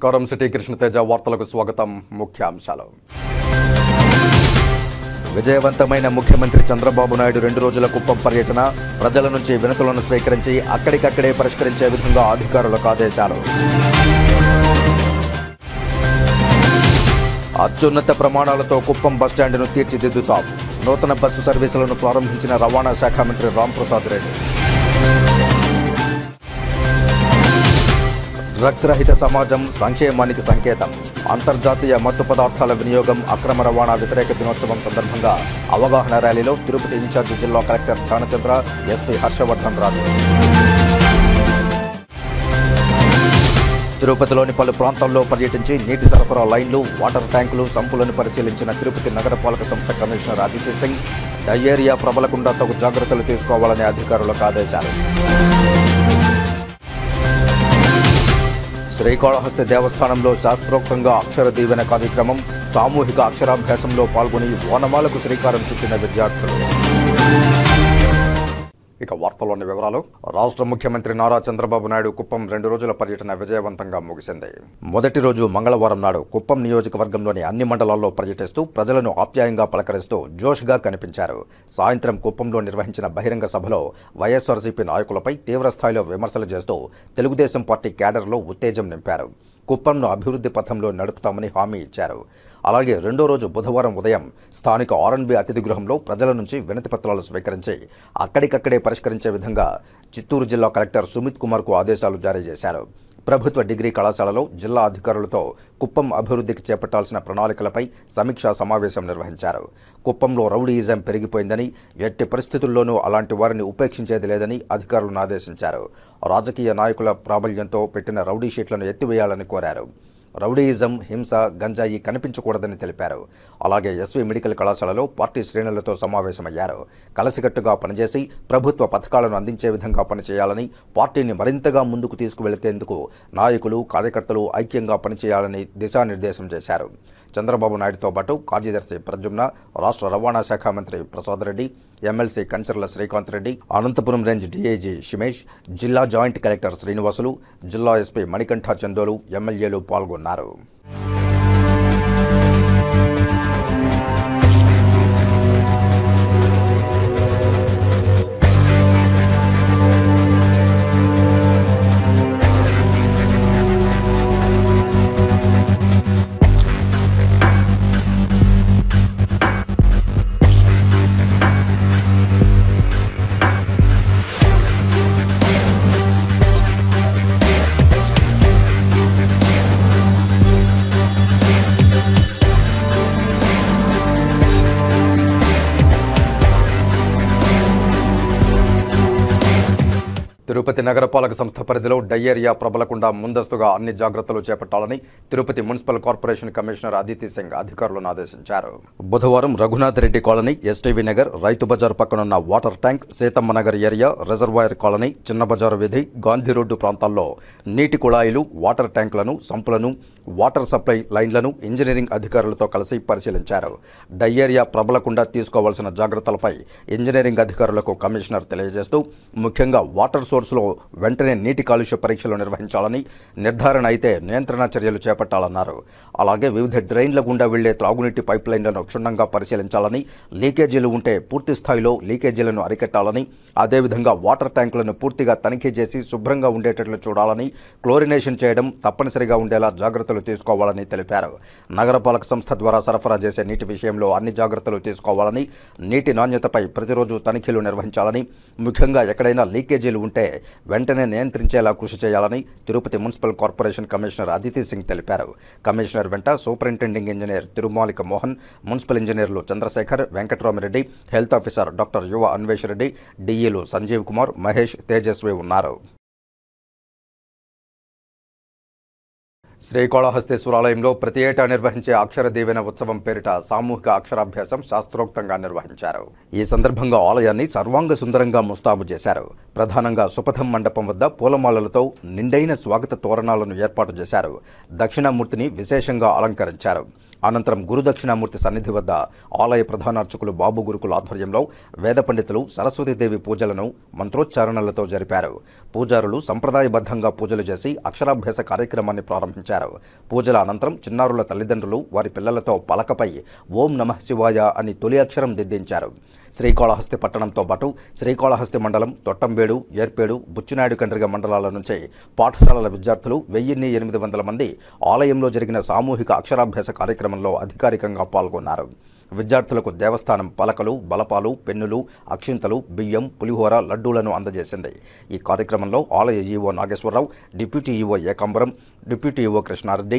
నమస్కారం. సిటీ కృష్ణతేజ వార్తలకు స్వాగతం. ముఖ్యాంశాలు. విజయవంతమైన ముఖ్యమంత్రి చంద్రబాబు నాయుడు 2 రోజుల కుప్పం పర్యటన. ప్రజల నుంచి వినతులను స్వీకరించి అక్కడికక్కడే పరిష్కరించే విధంగా అధికారులకు ఆదేశాలు. అత్యున్నత ప్రమాణాలతో కుప్పం బస్టాండ్ను తీర్చిదిద్దుతాం. నూతన బస్సు సర్వీసులను ప్రారంభించిన రవాణా శాఖ మంత్రి రాంప్రసాద్ రెడ్డి. డ్రగ్స్ రహిత సమాజం సంక్షేమానికి సంకేతం. అంతర్జాతీయ మత్తు పదార్థాల వినియోగం, అక్రమ రవాణా వ్యతిరేక దినోత్సవం సందర్భంగా అవగాహన ర్యాలీలో తిరుపతి ఇన్ఛార్జి జిల్లా కలెక్టర్ ధ్యానచంద్ర, ఎస్పీ హర్షవర్ధన్ రాజు. తిరుపతిలోని పలు ప్రాంతాల్లో పర్యటించి నీటి సరఫరా లైన్లు, వాటర్ ట్యాంకులు, సంపులను పరిశీలించిన తిరుపతి నగరపాలక సంస్థ కమిషనర్ అదితి సింగ్ డయేరియా ప్రబలకుండా తగు జాగ్రత్తలు తీసుకోవాలని అధికారులకు ఆదేశాలు. శ్రీకాళహస్తి దేవస్థానంలో శాస్త్రోక్తంగా అక్షర దీవెన కార్యక్రమం. సామూహిక అక్షరాభ్యాసంలో పాల్గొని ఓనమాలకు శ్రీకారం చుట్టిన విద్యార్థులు. ఇక వార్తల్లోని వివరాలు. రాష్ట్ర ముఖ్యమంత్రి నారా చంద్రబాబు నాయుడు కుప్పం 2 రోజుల పర్యటన విజయవంతంగా ముగిసింది. మొదటి రోజు మంగళవారం నాడు కుప్పం నియోజకవర్గంలోని అన్ని మండలాల్లో పర్యటిస్తూ ప్రజలను ఆప్యాయంగా పలకరిస్తూ జోష్గా కనిపించారు. సాయంత్రం కుప్పంలో నిర్వహించిన బహిరంగ సభలో వైఎస్ఆర్సీపీ నాయకులపై తీవ్రస్థాయిలో విమర్శలు చేస్తూ తెలుగుదేశం పార్టీ క్యాడర్లో ఉత్తేజం నింపారు. కుప్పంను అభివృద్ధి పథంలో నడుపుతామని హామీ ఇచ్చారు. అలాగే 2వ రోజు బుధవారం ఉదయం స్థానిక ఆర్ఎన్బి అతిథి గృహంలో ప్రజల నుంచి వినతి పత్రాలు స్వీకరించి అక్కడికక్కడే పరిష్కరించే విధంగా చిత్తూరు జిల్లా కలెక్టర్ సుమిత్ కుమార్కు ఆదేశాలు జారీ చేశారు. ప్రభుత్వ డిగ్రీ కళాశాలలో జిల్లా అధికారులతో కుప్పం అభివృద్ధికి చేపట్టాల్సిన ప్రణాళికలపై సమీక్షా సమావేశం నిర్వహించారు. కుప్పంలో రౌడీయిజం పెరిగిపోయిందని, ఎట్టి పరిస్థితుల్లోనూ అలాంటి వారిని ఉపేక్షించేది లేదని అధికారులను ఆదేశించారు. రాజకీయ నాయకుల ప్రాబల్యంతో పెట్టిన రౌడీ షీట్లను ఎత్తివేయాలని కోరారు. రౌడీయిజం, హింస, గంజాయి కనిపించకూడదని తెలిపారు. అలాగే ఎస్వి మెడికల్ కళాశాలలో పార్టీ శ్రేణులతో సమావేశమయ్యారు. కలిసికట్టుగా పనిచేసి ప్రభుత్వ పథకాలను అందించే విధంగా పనిచేయాలని, పార్టీని మరింతగా ముందుకు తీసుకువెళ్లేందుకు నాయకులు, కార్యకర్తలు ఐక్యంగా పనిచేయాలని దిశానిర్దేశం చేశారు. చంద్రబాబు నాయుడుతో పాటు కార్యదర్శి ప్రద్యుమ్న, రాష్ట్ర రవాణా శాఖ మంత్రి Prasad Reddy, MLC Kancharla Srikanth Reddy, Anantapuram range DIG Shimesh, జిల్లా జాయింట్ కలెక్టర్ శ్రీనివాసులు, జిల్లా ఎస్పీ మణికంఠ చందోలు, ఎమ్మెల్యేలు పాల్గొన్నారు. తిరుపతి నగరపాలక సంస్థ పరిధిలో డయేరియా ప్రబలకుండా ముందస్తుగా అన్ని జాగ్రత్తలు చేపట్టాలని Tirupati municipal corporation commissioner Aditi Singh అధికారులను ఆదేశించారు. బుధవారం రఘునాథ్ రెడ్డి కాలనీ, ఎస్టీవీ నగర్, రైతు బజార్ పక్కనున్న water tank, Seethamma Nagar area, reservoir colony, చిన్న బజారు వీధి, గాంధీ రోడ్డు ప్రాంతాల్లో నీటి కుళాయిలు, వాటర్ ట్యాంకులను, సంపులను, వాటర్ సప్లై లైన్లను ఇంజనీరింగ్ అధికారులతో కలిసి పరిశీలించారు. డయేరియా ప్రబలకుండా తీసుకోవాల్సిన జాగ్రత్తలపై ఇంజనీరింగ్ అధికారులకు కమిషనర్ తెలియజేస్తూ ముఖ్యంగా వాటర్ సోర్స్లో వెంటనే నీటి కాలుష్య పరీక్షలు నిర్వహించాలని, నిర్ధారణ అయితే నియంత్రణ చర్యలు చేపట్టాలన్నారు. అలాగే వివిధ డ్రైన్ల గుండా వెళ్లే త్రాగునీటి పైప్ లైన్లను క్షుణ్ణంగా పరిశీలించాలని, లీకేజీలు ఉంటే పూర్తి స్థాయిలో లీకేజీలను అరికట్టాలని, అదేవిధంగా వాటర్ ట్యాంకులను పూర్తిగా తనిఖీ చేసి శుభ్రంగా ఉండేటట్లు చూడాలని, క్లోరినేషన్ చేయడం తప్పనిసరిగా ఉండేలా జాగ్రత్తలు తీసుకోవాలని తెలిపారు. నగరపాలక సంస్థ ద్వారా సరఫరా చేసే నీటి విషయంలో అన్ని జాగ్రత్తలు తీసుకోవాలని, నీటి నాణ్యతపై ప్రతిరోజు తనిఖీలు నిర్వహించాలని, ముఖ్యంగా ఎక్కడైనా లీకేజీలు ఉంటే వెంటనే నియంత్రించేలా కృషి చేయాలని Tirupati municipal corporation commissioner Aditi Singh తెలిపారు. కమిషనర్ వెంట superintending engineer Tirumalika Mohan, municipal ఇంజనీర్లు Chandrasekhar, Venkatramireddy, health officer doctor Yuva Anvesh Reddy, డిఈలు Sanjeev Kumar, Mahesh, Tejaswi ఉన్నారు. శ్రీకాళహస్తీశ్వరాలయంలో ప్రతి ఏటా నిర్వహించే అక్షర దీవెన ఉత్సవం పేరిట సామూహిక అక్షరాభ్యాసం శాస్త్రోక్తంగా నిర్వహించారు. ఈ సందర్భంగా ఆలయాన్ని సర్వాంగ సుందరంగా ముస్తాబు చేశారు. ప్రధానంగా సుపథం మండపం వద్ద పూలమాలలతో నిండైన స్వాగత తోరణాలను ఏర్పాటు చేశారు. దక్షిణామూర్తిని విశేషంగా అలంకరించారు. అనంతరం గురుదక్షిణామూర్తి సన్నిధి వద్ద ఆలయ ప్రధాన అర్చకులు బాబు గురుకుల ఆధ్వర్యంలో వేద పండితులు సరస్వతీదేవి పూజలను మంత్రోచ్చారణలతో జరిపారు. పూజారులు సంప్రదాయబద్ధంగా పూజలు చేసి అక్షరాభ్యాస కార్యక్రమాన్ని ప్రారంభించారు. పూజల అనంతరం చిన్నారుల తల్లిదండ్రులు వారి పిల్లలతో పలకపై ఓం నమః శివాయ అని తొలి అక్షరం దిద్దించారు. శ్రీకాళహస్తి పట్టణంతో పాటు శ్రీకాళహస్తి మండలం, తొట్టంబేడు, ఏర్పేడు, బుచ్చినాయుడు కండ్రిగ మండలాల నుంచి పాఠశాలల విద్యార్థులు 1800 మంది ఆలయంలో జరిగిన సామూహిక అక్షరాభ్యాస కార్యక్రమంలో అధికారికంగా పాల్గొన్నారు. విద్యార్థులకు దేవస్థానం పలకలు, బలపాలు, పెన్నులు, అక్షింతలు, బియ్యం, పులిహోర, లడ్డూలను అందజేసింది. ఈ కార్యక్రమంలో ఆలయ EO Nageswara Rao, deputy EO Ekambaram, deputy EO Krishna Reddy,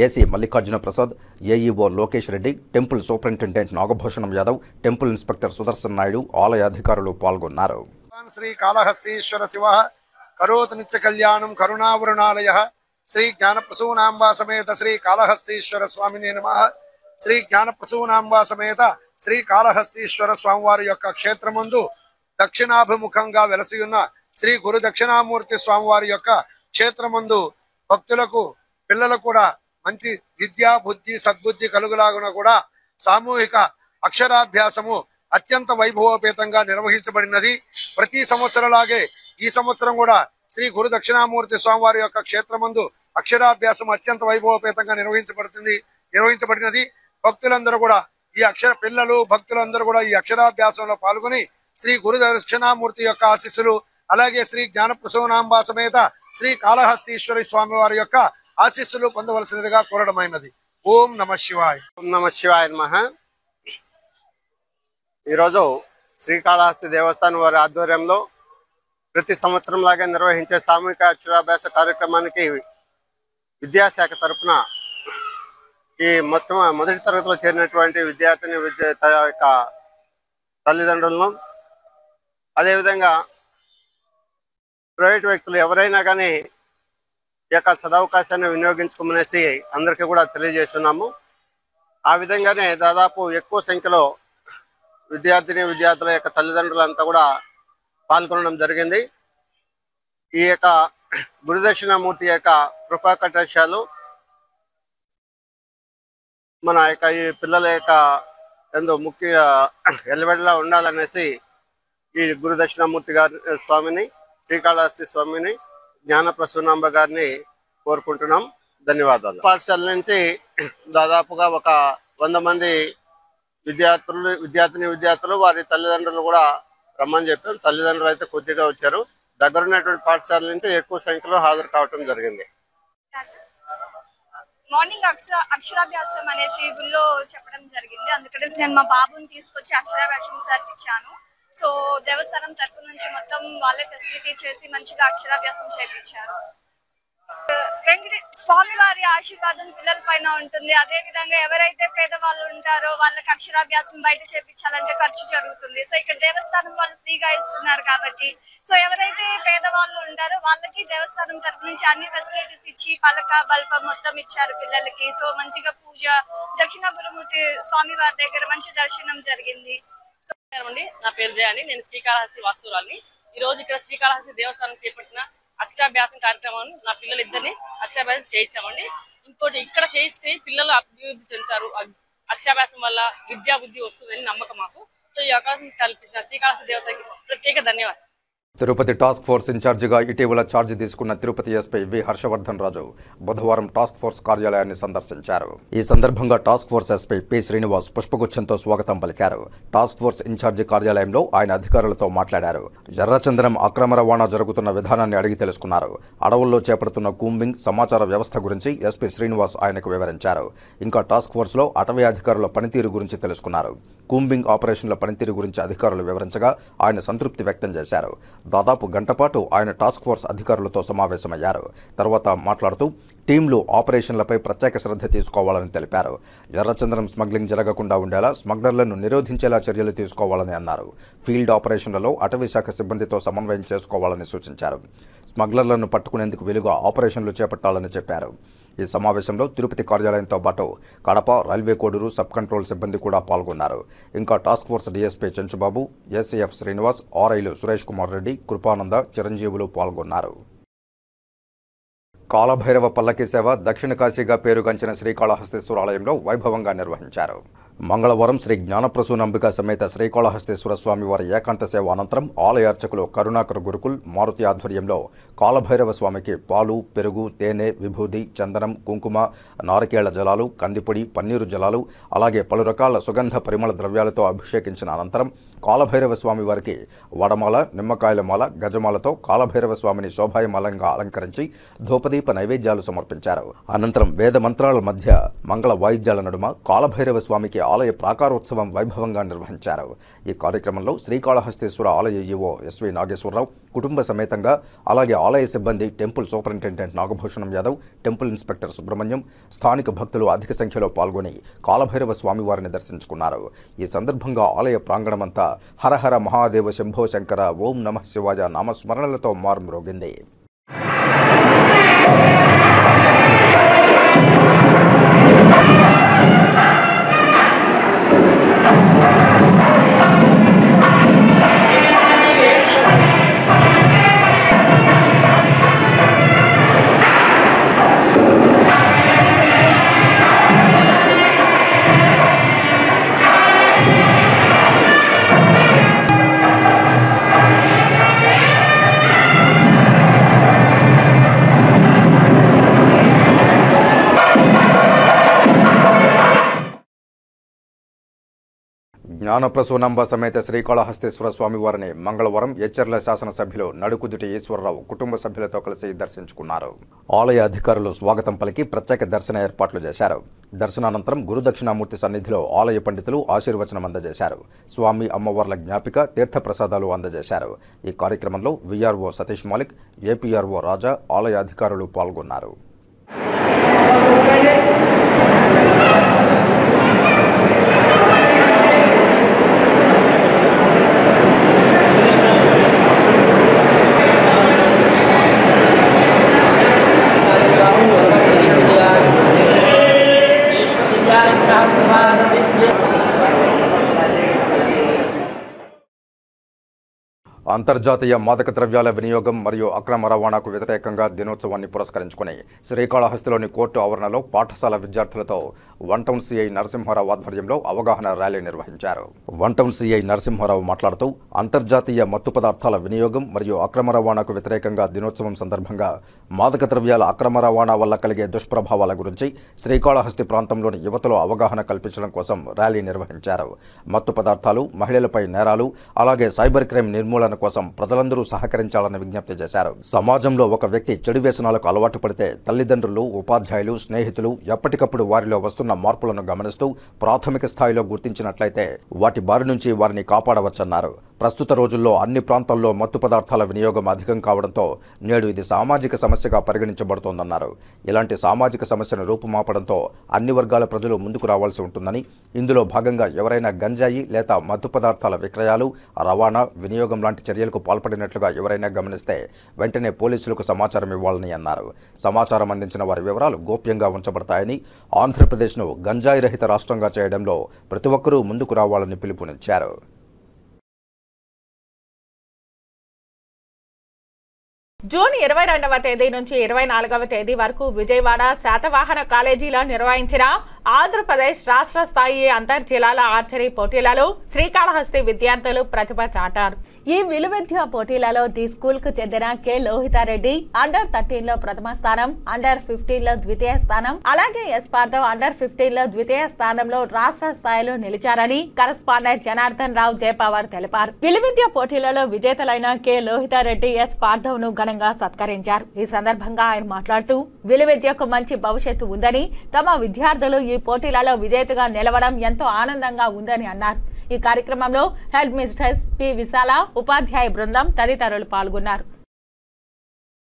AC Mallikarjuna Prasad, AEO Lokesh Reddy, temple superintendent Nagabhushanam Yadav, temple inspector Sudarshan Naidu, ఆలయ అధికారులు పాల్గొన్నారు. శ్రీ కాళహస్తీశ్వర శివ కరోతు నిత్య కళ్యాణం కరుణావరుణాలయ శ్రీ జ్ఞానప్రసూనాంబా సమేత శ్రీ కాళహస్తీశ్వర స్వామినే నమః. శ్రీ జ్ఞానప్రసూనాంబా సమేత శ్రీ కాళహస్తీశ్వర స్వామివారి యొక్క క్షేత్రమందు దక్షిణాభిముఖంగా వెలసి ఉన్న శ్రీ గురు దక్షిణామూర్తి స్వామివారి యొక్క క్షేత్రమందు భక్తులకు, పిల్లలకు కూడా మంచి విద్యా, బుద్ధి, సద్బుద్ధి కలుగులాగున కూడా సామూహిక అక్షరాభ్యాసము అత్యంత వైభవోపేతంగా నిర్వహించబడినది. ప్రతి సంవత్సరంలాగే ఈ సంవత్సరం కూడా శ్రీ గురు దక్షిణామూర్తి స్వామివారి యొక్క క్షేత్రమందు అక్షరాభ్యాసం అత్యంత వైభవోపేతంగా నిర్వహించబడినది. భక్తులందరూ కూడా పిల్లలు భక్తులందరూ కూడా ఈ అక్షరాభ్యాసంలో పాల్గొని శ్రీ గురు దక్షిణామూర్తి యొక్క ఆశీస్సులు, అలాగే శ్రీ జ్ఞానప్రసూనాంబా సమేత శ్రీ కాళహస్తీశ్వరి స్వామి వారి యొక్క ఆశీస్సులు పొందవలసినదిగా కోరడమైనది. ఓం నమః శివాయ. ఓం నమః శివాయ నమః. ఈరోజు శ్రీకాళహస్తి దేవస్థానం వారి ఆధ్వర్యంలో ప్రతి సంవత్సరం లాగా నిర్వహించే సామూహిక అక్షరాభ్యాస కార్యక్రమానికి విద్యాశాఖ తరఫున ఈ మొదటి తరగతిలో చేరినటువంటి విద్యార్థిని యొక్క తల్లిదండ్రులను, అదేవిధంగా ప్రైవేట్ వ్యక్తులు ఎవరైనా కానీ ఈ యొక్క సదవకాశాన్ని వినియోగించుకోమనేసి అందరికీ కూడా తెలియజేస్తున్నాము. ఆ విధంగానే దాదాపు ఎక్కువ సంఖ్యలో విద్యార్థుల యొక్క తల్లిదండ్రులంతా కూడా పాల్గొనడం జరిగింది. ఈ యొక్క గురుదక్షిణామూర్తి యొక్క కృపా కటాక్షాలు మన యొక్క ఈ పిల్లల యొక్క ఎంతో ముఖ్య ఎల్లబెడలా ఉండాలనేసి ఈ గురుదక్షిణామూర్తి స్వామిని, శ్రీకాళహస్తి స్వామిని, జ్ఞానప్రసూనాంబ గారిని కోరుకుంటున్నాం. ధన్యవాదాలు. పాఠశాల నుంచి దాదాపుగా ఒక 100 మంది విద్యార్థులు వారి తల్లిదండ్రులు కూడా రమ్మని చెప్పారు. తల్లిదండ్రులు అయితే కొద్దిగా వచ్చారు. దగ్గరున్నటువంటి పాఠశాల నుంచి ఎక్కువ సంఖ్యలో హాజరు కావటం జరిగింది. మార్నింగ్ అక్షరాభ్యాసం అనేసి గుళ్ళో చెప్పడం జరిగింది. అందుకనేసి నేను మా బాబుని తీసుకొచ్చి అక్షరాభ్యాసం చేర్పించాను. సో దేవస్థానం తరపు నుంచి మొత్తం వాళ్ళే ఫెసిలిటీ చేసి మంచిగా అక్షరాభ్యాసం చేయించారు. స్వామి వారి ఆశీర్వాదం పిల్లల పైన ఉంటుంది. అదే విధంగా ఎవరైతే పేదవాళ్ళు ఉంటారో వాళ్ళకి అక్షరాభ్యాసం బయట చేయించాలంటే ఖర్చు జరుగుతుంది. సో ఇక్కడ దేవస్థానం వాళ్ళు ఫ్రీగా ఇస్తున్నారు కాబట్టి, సో ఎవరైతే పేదవాళ్ళు ఉంటారో వాళ్ళకి దేవస్థానం తరపు నుంచి అన్ని ఫెసిలిటీస్ ఇచ్చి పలక, బల్పం మొత్తం ఇచ్చారు పిల్లలకి. సో మంచిగా పూజ, దక్షిణ గురుమూర్తి స్వామి వారి దగ్గర మంచి దర్శనం జరిగింది. నా పేరు జయాని, నేను శ్రీకాళహస్తి వాస్తురాల్ని. ఈ రోజు ఇక్కడ శ్రీకాళహస్తి దేవస్థానం చేపట్టిన అక్షరాభ్యాసం కార్యక్రమాన్ని నా పిల్లలిద్దరిని అక్షరాభ్యాసం చేయించామండి. ఇంకోటి ఇక్కడ చేయిస్తే పిల్లలు అభివృద్ధి చెందుతారు. అక్షరాభ్యాసం వల్ల విద్యా బుద్ధి వస్తుందని నమ్మకం మాకు. సో ఈ అవకాశం కల్పించిన శ్రీకాళహస్తి దేవతకి ప్రత్యేక ధన్యవాదాలు. తిరుపతి టాస్క్ ఫోర్స్ ఇన్ఛార్జిగా ఇటీవల ఛార్జీ తీసుకున్న తిరుపతి ఎస్పీ వి హర్షవర్ధన్ రాజు బుధవారం టాస్క్ ఫోర్స్ కార్యాలయాన్ని సందర్శించారు. ఈ సందర్భంగా task force SP P Srinivas పుష్పగుచ్చంతో స్వాగతం పలికారు. టాస్క్ ఫోర్స్ ఇన్ఛార్జి కార్యాలయంలో ఆయన అధికారులతో మాట్లాడారు. ఎర్రచందనం అక్రమ రవాణా జరుగుతున్న విధానాన్ని అడిగి తెలుసుకున్నారు. అడవుల్లో చేపడుతున్న కూంబింగ్ సమాచార వ్యవస్థ గురించి ఎస్పీ శ్రీనివాస్ ఆయనకు వివరించారు. ఇంకా టాస్క్ ఫోర్స్లో అటవీ అధికారుల పనితీరు గురించి తెలుసుకున్నారు. కూంబింగ్ ఆపరేషన్ల పనితీరు గురించి అధికారులు వివరించగా ఆయన సంతృప్తి వ్యక్తం చేశారు. దాదాపు గంటపాటు ఆయన టాస్క్ ఫోర్స్ అధికారులతో సమావేశమయ్యారు. తర్వాత మాట్లాడుతూ టీంలు ఆపరేషన్లపై ప్రత్యేక శ్రద్ధ తీసుకోవాలని తెలిపారు. ఎర్రచందనం స్మగ్లింగ్ జరగకుండా ఉండేలా స్మగ్లర్లను నిరోధించేలా చర్యలు తీసుకోవాలని అన్నారు. ఫీల్డ్ ఆపరేషన్లలో అటవీ శాఖ సిబ్బందితో సమన్వయం చేసుకోవాలని సూచించారు. స్మగ్లర్లను పట్టుకునేందుకు వీలుగా ఆపరేషన్లు చేపట్టాలని చెప్పారు. ఈ సమావేశంలో తిరుపతి కార్యాలయంతో పాటు Kadapa, railway Koduru sub control సిబ్బంది కూడా పాల్గొన్నారు. ఇంకా task force DSP Chenchubabu, ACF Srinivas, ఆర్ఐలు సురేష్ కుమార్ రెడ్డి, కృపానంద, చిరంజీవులు పాల్గొన్నారు. కాలభైరవ పల్లకి సేవ దక్షిణ కాశీగా పేరుగాంచిన శ్రీకాళహస్తీశ్వర ఆలయంలో వైభవంగా నిర్వహించారు. మంగళవారం శ్రీ జ్ఞానప్రసూనాంబిక సమేత శ్రీకాళహస్తీశ్వర స్వామి వారి ఏకాంత సేవ అనంతరం ఆలయ అర్చకులు కరుణాకర్ గురుకుల్ మారుతి ఆధ్వర్యంలో కాలభైరవ స్వామికి పాలు, పెరుగు, తేనె, విభూది, చందనం, కుంకుమ, నారికేళ్ల జలాలు, కందిపొడి, పన్నీరు జలాలు అలాగే పలు రకాల సుగంధ పరిమళ ద్రవ్యాలతో అభిషేకించిన అనంతరం కాలభైరవ స్వామి వారికి వడమాల, నిమ్మకాయల మాల, గజమాలతో కాలభైరవ స్వామిని శోభాయమాలంగా అలంకరించి ధూపదీప నైవేద్యాలు సమర్పించారు. అనంతరం వేద మంత్రాల మధ్య మంగళ వాయిద్యాల నడుమ కాలభైరవ స్వామికి ఆలయ ప్రాకారోత్సవం వైభవంగా నిర్వహించారు. ఈ కార్యక్రమంలో శ్రీకాళహస్తీశ్వర ఆలయ ఈవో ఎస్వి నాగేశ్వరరావు కుటుంబ సమేతంగా, అలాగే ఆలయ సిబ్బంది, temple superintendent Nagabhushanam Yadav, temple inspector Subrahmanyam, స్థానిక భక్తులు అధిక సంఖ్యలో పాల్గొని కాలభైరవ స్వామివారిని దర్శించుకున్నారు. ఈ సందర్భంగా ఆలయ ప్రాంగణమంతా హరహర మహాదేవ శంభో శంకర ఓం నమః శివాయ నామస్మరణలతో మారుమ్రోగింది. జ్ఞానప్రసూనాంబ సమేత శ్రీకాళహస్తీశ్వర స్వామివారిని మంగళవారం ఎచ్చెర్ల శాసనసభ్యులు నడుకుదుటి ఈశ్వరరావు కుటుంబ సభ్యులతో కలిసి దర్శించుకున్నారు. ఆలయ అధికారులు స్వాగతం పలికి ప్రత్యేక దర్శన ఏర్పాట్లు చేశారు. దర్శనానంతరం గురుదక్షిణామూర్తి సన్నిధిలో ఆలయ పండితులు ఆశీర్వచనం అందజేశారు. స్వామి అమ్మవార్ల జ్ఞాపిక, తీర్థప్రసాదాలు అందజేశారు. ఈ కార్యక్రమంలో వీఆర్ఓ సతీష్ మాలిక్, ఏపీఆర్ఓ రాజా, ఆలయ అధికారులు పాల్గొన్నారు. అంతర్జాతీయ మాదక ద్రవ్యాల వినియోగం మరియు అక్రమ రవాణాకు వ్యతిరేకంగా దినోత్సవాన్ని పురస్కరించుకుని శ్రీకాళహస్తిలోని కోర్టు ఆవరణలో పాఠశాల విద్యార్థులతో వన్ టౌన్ సిఐ నరసింహారావు ఆధ్వర్యంలో అవగాహన ర్యాలీ నిర్వహించారు. వన్ టౌన్ సిఐ నరసింహారావు మాట్లాడుతూ అంతర్జాతీయ మత్తు పదార్థాల వినియోగం మరియు అక్రమ రవాణాకు వ్యతిరేకంగా దినోత్సవం సందర్భంగా మాదక ద్రవ్యాల అక్రమ రవాణా వల్ల కలిగే దుష్ప్రభావాల గురించి శ్రీకాళహస్తి ప్రాంతంలోని యువతలో అవగాహన కల్పించడం కోసం ర్యాలీ నిర్వహించారు. మత్తు పదార్థాలు, మహిళలపై నేరాలు, అలాగే సైబర్ క్రైమ్ నిర్మూలన కోసం ప్రజలందరూ సహకరించాలని విజ్ఞప్తి చేశారు. సమాజంలో ఒక వ్యక్తి చెడు వ్యసనాలకు అలవాటు పడితే తల్లిదండ్రులు, ఉపాధ్యాయులు, స్నేహితులు ఎప్పటికప్పుడు వారిలో వస్తున్న మార్పులను గమనిస్తూ ప్రాథమిక స్థాయిలో గుర్తించినట్లయితే వాటి బారి నుంచి వారిని కాపాడవచ్చన్నారు. ప్రస్తుత రోజుల్లో అన్ని ప్రాంతాల్లో మత్తు పదార్థాల వినియోగం అధికం కావడంతో నేడు ఇది సామాజిక సమస్యగా పరిగణించబడుతోందన్నారు. ఇలాంటి సామాజిక సమస్యను రూపుమాపడంతో అన్ని వర్గాల ప్రజలు ముందుకు రావాల్సి ఉంటుందని, ఇందులో భాగంగా ఎవరైనా గంజాయి లేదా మత్తు పదార్థాల విక్రయాలు, రవాణా, వినియోగం లాంటి చర్యలకు పాల్పడినట్లుగా ఎవరైనా గమనిస్తే వెంటనే పోలీసులకు సమాచారం ఇవ్వాలని అన్నారు. సమాచారం అందించిన వారి వివరాలు గోప్యంగా ఉంచబడతాయని, ఆంధ్రప్రదేశ్ను గంజాయి రహిత రాష్ట్రంగా చేయడంలో ప్రతి ఒక్కరూ ముందుకు రావాలని పిలుపునిచ్చారు. జూన్ 22వ తేదీ నుంచి 24వ తేదీ వరకు విజయవాడ శాతవాహన కాలేజీలో నిర్వహించిన ఆంధ్రప్రదేశ్ రాష్ట్ర స్థాయి అంతర్జిల్లాల ఆర్చరీ పోటీలలో శ్రీకాళహస్తి విద్యార్థులు ప్రతిభ చాటారు. ఈ విలువిద్య పోటీలలో ది స్కూల్ కు చెందిన కె లోహితారెడ్డి అండర్ 13 లో ప్రథమ స్థానం, అండర్ 15 లో ద్వితీయ స్థానం, అలాగే ఎస్ పార్థవ్ అండర్ 15 లో ద్వితీయ స్థానంలో రాష్ట్ర స్థాయిలో నిలిచారని కరెస్పాండెంట్ జనార్దన్ రావు జయపవర్ తెలిపారు. విలువిద్య పోటీలలో విజేతలైన కె లోహితారెడ్డి, ఎస్ పార్థవ్ ను ఘనంగా సత్కరించారు. ఈ సందర్భంగా ఆయన మాట్లాడుతూ విలువిద్యకు మంచి భవిష్యత్తు ఉందని, తమ విద్యార్థులు ఈ పోటీలలో విజేతగా నిలవడం ఎంతో ఆనందంగా ఉందని అన్నారు. ఈ కార్యక్రమంలో హెడ్ మిస్ట్రెస్ పి విశాల, ఉపాధ్యాయ బృందం తదితరులు పాల్గొన్నారు.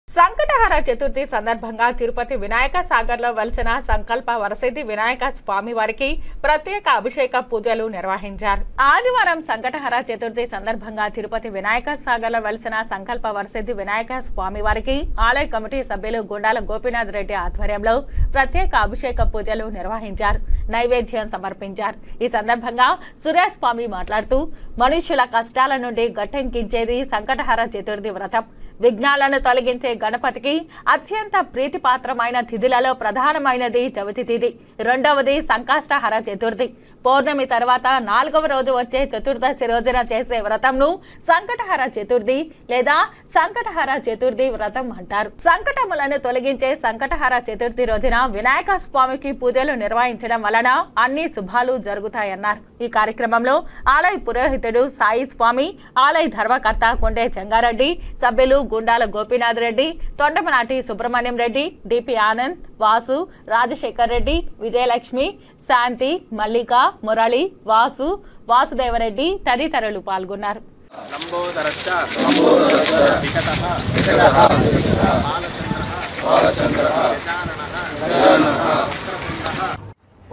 సంకటహర చతుర్థి సందర్భంగా తిరుపతి వినాయక సాగర్ లో వెలిసిన సంకల్ప వరసిద్ధి వినాయక స్వామి వారికి ప్రత్యేక అభిషేక పూజలు నిర్వహించారు. ఆదివారం సంకటహర చతుర్థి సందర్భంగా తిరుపతి వినాయక సాగర్ లో వెలిసిన సంకల్ప వరసిద్ధి వినాయక స్వామి వారికి ఆలయ కమిటీ సభ్యులు గుండాల గోపీనాథ్ రెడ్డి ఆధ్వర్యంలో ప్రత్యేక అభిషేక పూజలు నిర్వహించారు. నైవేద్యం సమర్పించారు. ఈ సందర్భంగా సురేష్ స్వామి మాట్లాడుతూ మనుష్యుల కష్టాల నుండి గట్టెంకించేది సంకటహర చతుర్థి వ్రతం. విఘ్నాలను తొలగించే గణపతికి అత్యంత ప్రీతిపాత్రమైన తిథులలో ప్రధానమైనది చవితి తిథి, రెండవది సంకష్టహర చతుర్థి. పౌర్ణమి తర్వాత 4వ రోజు వచ్చే చతుర్దశి రోజున చేసే వ్రతంను సంకటహర చతుర్థి లేదా సంకటహర చతుర్థి వ్రతం అంటారు. సంకటములను తొలగించే సంకటహర చతుర్థి రోజున వినాయక స్వామికి పూజలు నిర్వహించడం వలన అన్ని శుభాలు జరుగుతాయన్నారు. ఈ కార్యక్రమంలో ఆలయ పురోహితుడు సాయి స్వామి, ఆలయ ధర్మకర్త కొండే చెంగారెడ్డి, సభ్యులు గుండాల గోపీనాథ్ రెడ్డి, తొండమనాటి సుబ్రహ్మణ్యం రెడ్డి, డిపి ఆనంద్, వాసు, రాజశేఖర్ రెడ్డి, విజయలక్ష్మి, శాంతి, మల్లిక, మురళి, వాసు, వాసుదేవరెడ్డి తదితరులు పాల్గొన్నారు.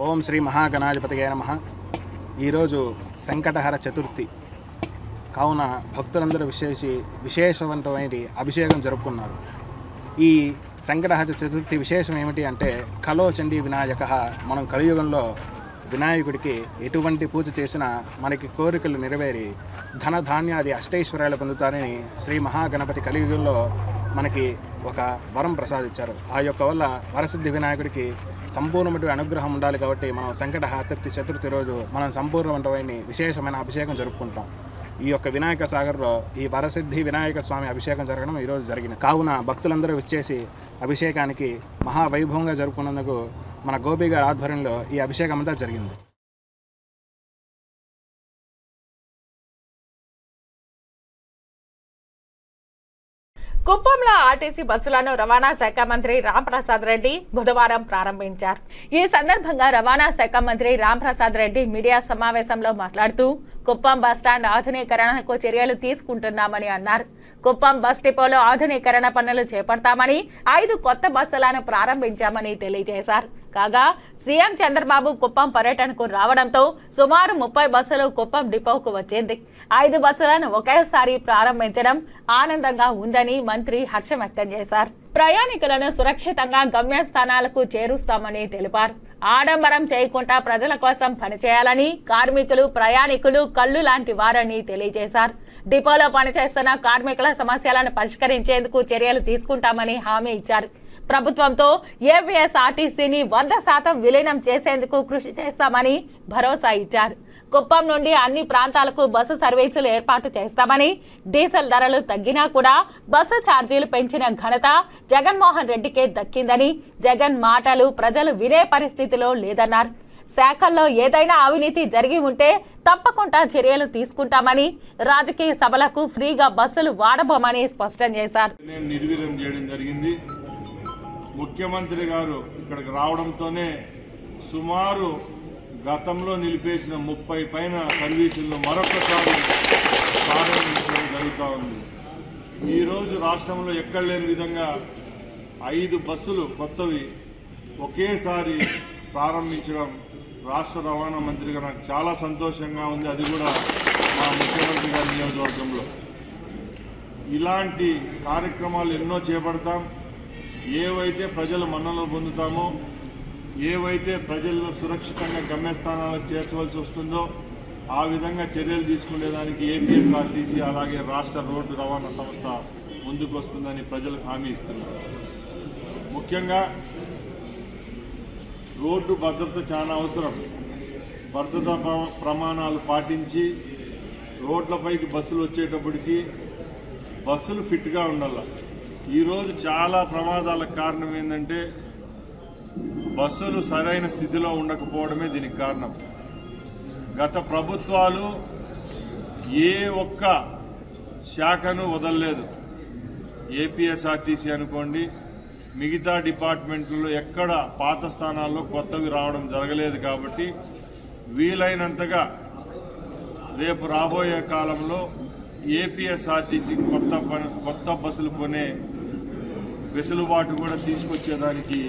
ఓం శ్రీ మహాగణాధిపతియే నమః. ఈరోజు సంకటహర చతుర్థి కావున భక్తులందరూ విశేషవంతమైన అభిషేకం జరుపుకున్నారు. ఈ సంకటహర చతుర్థి విశేషం ఏమిటి అంటే కలో చండీ వినాయక. మనం కలియుగంలో వినాయకుడికి ఎటువంటి పూజ చేసినా మనకి కోరికలు నెరవేరి ధన ధాన్యాది అష్టైశ్వర్యాలు పొందుతారని శ్రీ మహాగణపతి కలియుగంలో మనకి ఒక వరం ప్రసాదించారు. ఆ యొక్క వల్ల వరసిద్ధి వినాయకుడికి సంపూర్ణమైన అనుగ్రహం ఉండాలి. కాబట్టి మనం సంకటహర చతుర్థి రోజు మనం సంపూర్ణమైన విశేషమైన అభిషేకం జరుపుకుంటాం. ఈ యొక్క వినాయక సాగర్లో ఈ వరసిద్ధి వినాయక స్వామి అభిషేకం జరగడం ఈరోజు జరిగింది. కావున భక్తులందరూ విచ్చేసి అభిషేకానికి మహావైభవంగా జరుపుకున్నందుకు మన గోపి గారి ఆధ్వర్యంలో ఈ అభిషేకం అంతా జరిగింది. కుప్పంలో ఆర్టీసీ బస్సులను రవాణా శాఖ మంత్రి రాంప్రసాద్ రెడ్డి బుధవారం ప్రారంభించారు. ఈ సందర్భంగా రవాణా శాఖ మంత్రి రాంప్రసాద్ రెడ్డి మీడియా సమావేశంలో మాట్లాడుతూ కుప్పం బస్టాండ్ ఆధునీకరణకు చర్యలు తీసుకుంటున్నామని అన్నారు. కుప్పం బస్ డిపోలో ఆధునీకరణ పనులు చేపడతామని 5 కొత్త బస్సులను ప్రారంభించామని తెలియజేశారు. కాగా సీఎం చంద్రబాబు కుప్పం పర్యటనకు రావడంతో సుమారు 30 బస్సులు కుప్పం డిపోకు వచ్చింది. 5 బస్సులను ఒకేసారి ప్రారంభించడం ఆనందంగా ఉందని మంత్రి హర్షం వ్యక్తం చేశారు. ప్రయాణికులను సురక్షితంగా గమ్యస్థానాలకు చేరుస్తామని తెలిపారు. ఆడంబరం చేయకుండా ప్రజల కోసం పనిచేయాలని, కార్మికులు ప్రయాణికులు కళ్ళు లాంటి వారని తెలియజేశారు. డిపోలో పనిచేస్తున్న కార్మికుల సమస్యలను పరిష్కరించేందుకు చర్యలు తీసుకుంటామని హామీ ఇచ్చారు. ప్రభుత్వంతో ఏపీఎస్ఆర్టీసీని 100% విలీనం చేసేందుకు కృషి చేస్తామని భరోసా ఇచ్చారు. కుప్పం నుండి అన్ని ప్రాంతాలకు బస్సు సర్వీసులు ఏర్పాటు చేస్తామని, డీజిల్ ధరలు తగ్గినా కూడా బస్సు ఛార్జీలు పెంచిన ఘనత జగన్మోహన్ రెడ్డికే దక్కిందని, జగన్ మాటలు ప్రజలు వినే పరిస్థితిలో లేదన్నారు. శాఖల్లో ఏదైనా అవినీతి జరిగి ఉంటే తప్పకుండా చర్యలు తీసుకుంటామని, రాజకీయ సభలకు ఫ్రీగా బస్సులు వాడబోమని స్పష్టం చేశారు. నిర్వీర్యం చేయడం జరిగింది. ముఖ్యమంత్రి గారు ఇక్కడికి రావడంతోనే సుమారు గతంలో నిలిపేసిన 30 పైన సర్వీసులను మరొకసారి ప్రారంభించడం జరుగుతూ ఉంది. ఈరోజు రాష్ట్రంలో ఎక్కడ లేని విధంగా 5 బస్సులు కొత్తవి ఒకేసారి ప్రారంభించడం రాష్ట్ర రవాణా మంత్రిగా నాకు చాలా సంతోషంగా ఉంది. అది కూడా మా ముఖ్యమంత్రి గారి నియోజకవర్గంలో. ఇలాంటి కార్యక్రమాలు ఎన్నో చేపడతాం. ఏవైతే ప్రజలు మన్ననలు పొందుతామో, ఏవైతే ప్రజలను సురక్షితంగా గమ్యస్థానాలకు చేర్చవలసి వస్తుందో ఆ విధంగా చర్యలు తీసుకునేదానికి ఏపీఎస్ఆర్టీసీ అలాగే రాష్ట్ర రోడ్డు రవాణా సంస్థ ముందుకు వస్తుందని ప్రజలకు హామీ ఇస్తున్నారు. ముఖ్యంగా రోడ్డు భద్రత చాలా అవసరం. భద్రతా ప్రమాణాలు పాటించి రోడ్లపైకి బస్సులు వచ్చేటప్పటికి బస్సులు ఫిట్గా ఉండాలి. ఈరోజు చాలా ప్రమాదాలకు కారణం ఏంటంటే బస్సులు సరైన స్థితిలో ఉండకపోవడమే దీనికి కారణం. గత ప్రభుత్వాలు ఏ ఒక్క శాఖను వదలలేదు. ఏపీఎస్ఆర్టీసీ అనుకోండి, మిగతా డిపార్ట్మెంట్లలో ఎక్కడ పాత స్థానాల్లో కొత్తవి రావడం జరగలేదు. కాబట్టి వీలైనంతగా రేపు రాబోయే కాలంలో ఏపీఎస్ఆర్టీసీ కొత్త బస్సులు కొనే వెసులుబాటు కూడా తీసుకొచ్చేదానికి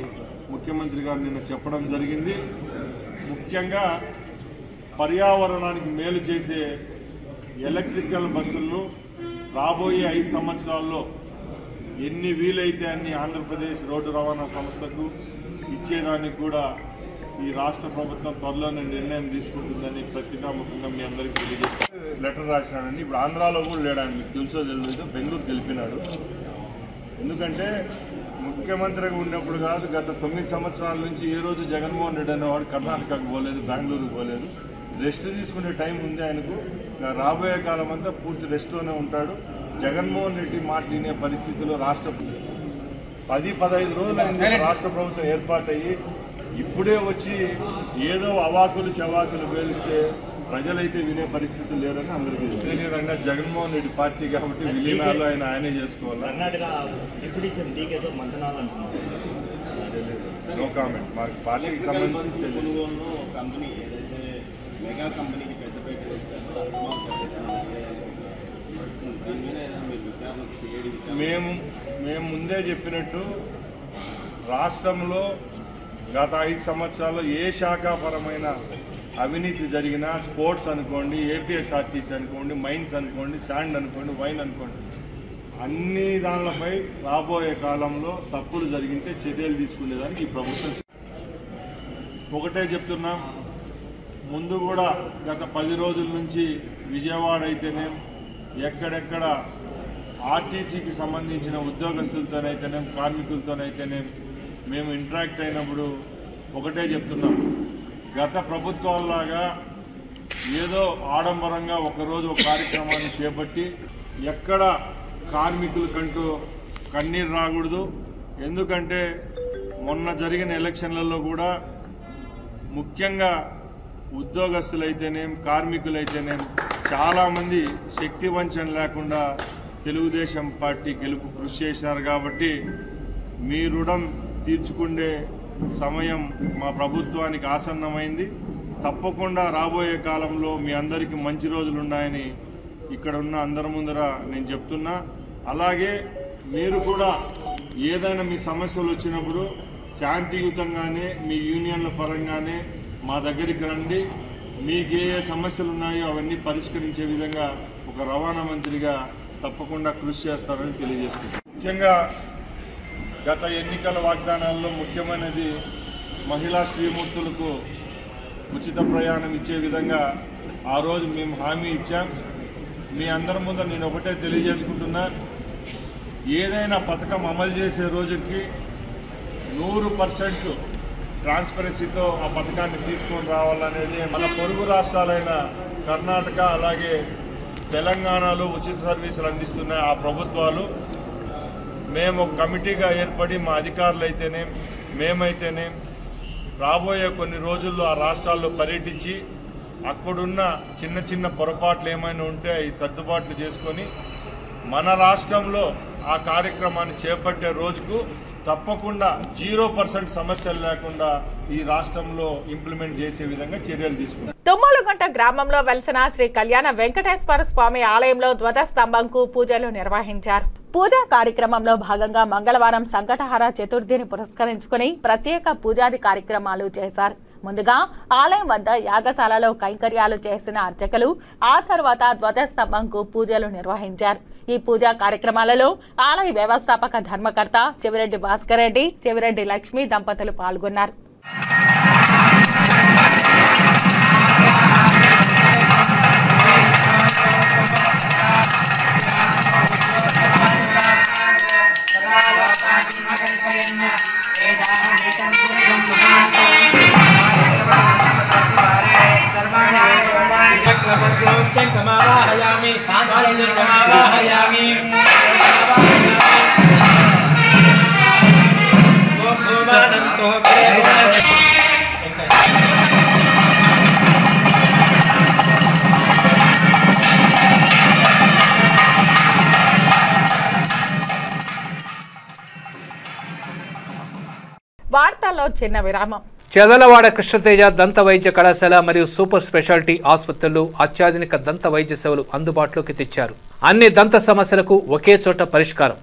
ముఖ్యమంత్రి గారు నిన్న చెప్పడం జరిగింది. ముఖ్యంగా పర్యావరణానికి మేలు చేసే ఎలక్ట్రికల్ బస్సులను రాబోయే 5 సంవత్సరాల్లో ఎన్ని వీలైతే అన్ని ఆంధ్రప్రదేశ్ రోడ్డు రవాణా సంస్థకు ఇచ్చేదానికి కూడా ఈ రాష్ట్ర ప్రభుత్వం త్వరలోనే నిర్ణయం తీసుకుంటుందని పత్రికాముఖంగా మీ అందరికీ తెలియజేస్తాను. లెటర్ రాసినాడండి. ఇప్పుడు ఆంధ్రాలో కూడా లేడు ఆయన, మీకు తెలుసో తెలియదు, బెంగళూరు గెలిపినాడు. ఎందుకంటే ముఖ్యమంత్రిగా ఉన్నప్పుడు కాదు, గత 9 సంవత్సరాల నుంచి ఏ రోజు జగన్మోహన్ రెడ్డి అనేవాడు కర్ణాటకకు పోలేదు, బెంగళూరుకు పోలేదు. రెస్ట్ తీసుకునే టైం ఉంది ఆయనకు. రాబోయే కాలం అంతా పూర్తి రెస్ట్లోనే ఉంటాడు. జగన్మోహన్ రెడ్డి మాట వినే పరిస్థితిలో 10-15 రోజులు రాష్ట్ర ప్రభుత్వం ఏర్పాటయ్యి ఇప్పుడే వచ్చి ఏదో అవాకులు చవాకులు పేలిస్తే ప్రజలైతే వినే పరిస్థితులు లేరని అందరికీ తెలియదంగా. జగన్మోహన్ రెడ్డి పార్టీ కాబట్టి విలీనాలు ఆయనే చేసుకోవాలి. No comment. మాకు పార్టీకి సంబంధించి మెగా కంపెనీకి పెద్దపేట మేము ముందే చెప్పినట్టు రాష్ట్రంలో గత 5 సంవత్సరాల్లో ఏ శాఖాపరమైన అవినీతి జరిగినా, స్పోర్ట్స్ అనుకోండి, ఏపీఎస్ఆర్టీసీ అనుకోండి, మైన్స్ అనుకోండి, శాండ్ అనుకోండి, వైన్ అనుకోండి, అన్ని దానిపై రాబోయే కాలంలో తప్పులు జరిగితే చర్యలు తీసుకునేదానికి ఈ ప్రభుత్వం. ఒకటే చెప్తున్నాం, ముందు కూడా గత 10 రోజుల నుంచి విజయవాడ అయితేనే, ఎక్కడెక్కడ ఆర్టీసీకి సంబంధించిన ఉద్యోగస్తులతోనైతేనే, కార్మికులతోనైతేనే మేము ఇంటరాక్ట్ అయినప్పుడు ఒకటే చెప్తున్నాం, గత ప్రభుత్వాల్లాగా ఏదో ఆడంబరంగా ఒకరోజు ఒక కార్యక్రమాన్ని చేపట్టి ఎక్కడ కార్మికులకంటూ కన్నీరు రాకూడదు. ఎందుకంటే మొన్న జరిగిన ఎలక్షన్లలో కూడా ముఖ్యంగా ఉద్యోగస్తులైతేనేం, కార్మికులైతేనేం చాలామంది శక్తి వంచన లేకుండా తెలుగుదేశం పార్టీ గెలుపు కృషి చేసినారు. కాబట్టి మీ రుణం తీర్చుకునే సమయం మా ప్రభుత్వానికి ఆసన్నమైంది. తప్పకుండా రాబోయే కాలంలో మీ అందరికీ మంచి రోజులు ఉన్నాయని ఇక్కడ ఉన్న అందరి ముందర నేను చెప్తున్నా. అలాగే మీరు కూడా ఏదైనా మీ సమస్యలు వచ్చినప్పుడు శాంతియుతంగానే మీ యూనియన్ల పరంగానే మా దగ్గరికి రండి. మీకు ఏ సమస్యలు ఉన్నాయో అవన్నీ పరిష్కరించే విధంగా ఒక రవాణా మంత్రిగా తప్పకుండా కృషి చేస్తారని తెలియజేస్తున్నాను. ముఖ్యంగా గత ఎన్నికల వాగ్దానాల్లో ముఖ్యమైనది మహిళా శ్రీమూర్తులకు ఉచిత ప్రయాణం ఇచ్చే విధంగా ఆ రోజు మేము హామీ ఇచ్చాం. మీ అందరి ముందు నేను ఒకటే తెలియజేసుకుంటున్నా, ఏదైనా పథకం అమలు చేసే రోజుకి 100% ట్రాన్స్పరెన్సీతో ఆ పథకాన్ని తీసుకొని రావాలనేది. మన పొరుగు రాష్ట్రాలైన కర్ణాటక అలాగే తెలంగాణలో ఉచిత సర్వీసులు అందిస్తున్న ఆ ప్రభుత్వాలు మేము ఒక కమిటీగా ఏర్పడి మా అధికారులు అయితేనే మేమైతేనే రాబోయే కొన్ని రోజుల్లో ఆ రాష్ట్రాల్లో పర్యటించి అక్కడున్న చిన్న చిన్న పొరపాట్లు ఏమైనా ఉంటే అవి సర్దుబాట్లు చేసుకొని మన రాష్ట్రంలో ఆ కార్యక్రమాన్ని చేపట్టే రోజుకు తప్పకుండా 0% సమస్యలు లేకుండా ఈ రాష్ట్రంలో ఇంప్లిమెంట్ చేసే విధంగా చర్యలు తీసుకుంటాం. తుమ్మలగుంట గ్రామంలో వెలిసిన శ్రీ కళ్యాణ వెంకటేశ్వర స్వామి ఆలయంలో ధ్వజస్తంభంకు పూజలు నిర్వహించారు. పూజా కార్యక్రమంలో భాగంగా మంగళవారం సంకటహర చతుర్థిని పురస్కరించుకుని ప్రత్యేక పూజాది కార్యక్రమాలు చేశారు. ముందుగా ఆలయం వద్ద యాగశాలలో కైంకర్యాలు చేసిన అర్చకులు ఆ తర్వాత ధ్వజస్తంభంకు పూజలు నిర్వహించారు. ఈ పూజా కార్యక్రమాలలో ఆలయ వ్యవస్థాపక ధర్మకర్త చెవిరెడ్డి భాస్కర్ రెడ్డి, చెవిరెడ్డి లక్ష్మి దంపతులు పాల్గొన్నారు. వార్తల్లో చిన్న విరామం. చదలవాడ కృష్ణతేజ దంత వైద్య కళాశాల మరియు సూపర్ స్పెషాలిటీ ఆసుపత్రుల్లో అత్యాధునిక దంత వైద్య సేవలు అందుబాటులోకి తెచ్చారు. అన్ని దంత సమస్యలకు ఒకే చోట పరిష్కారం.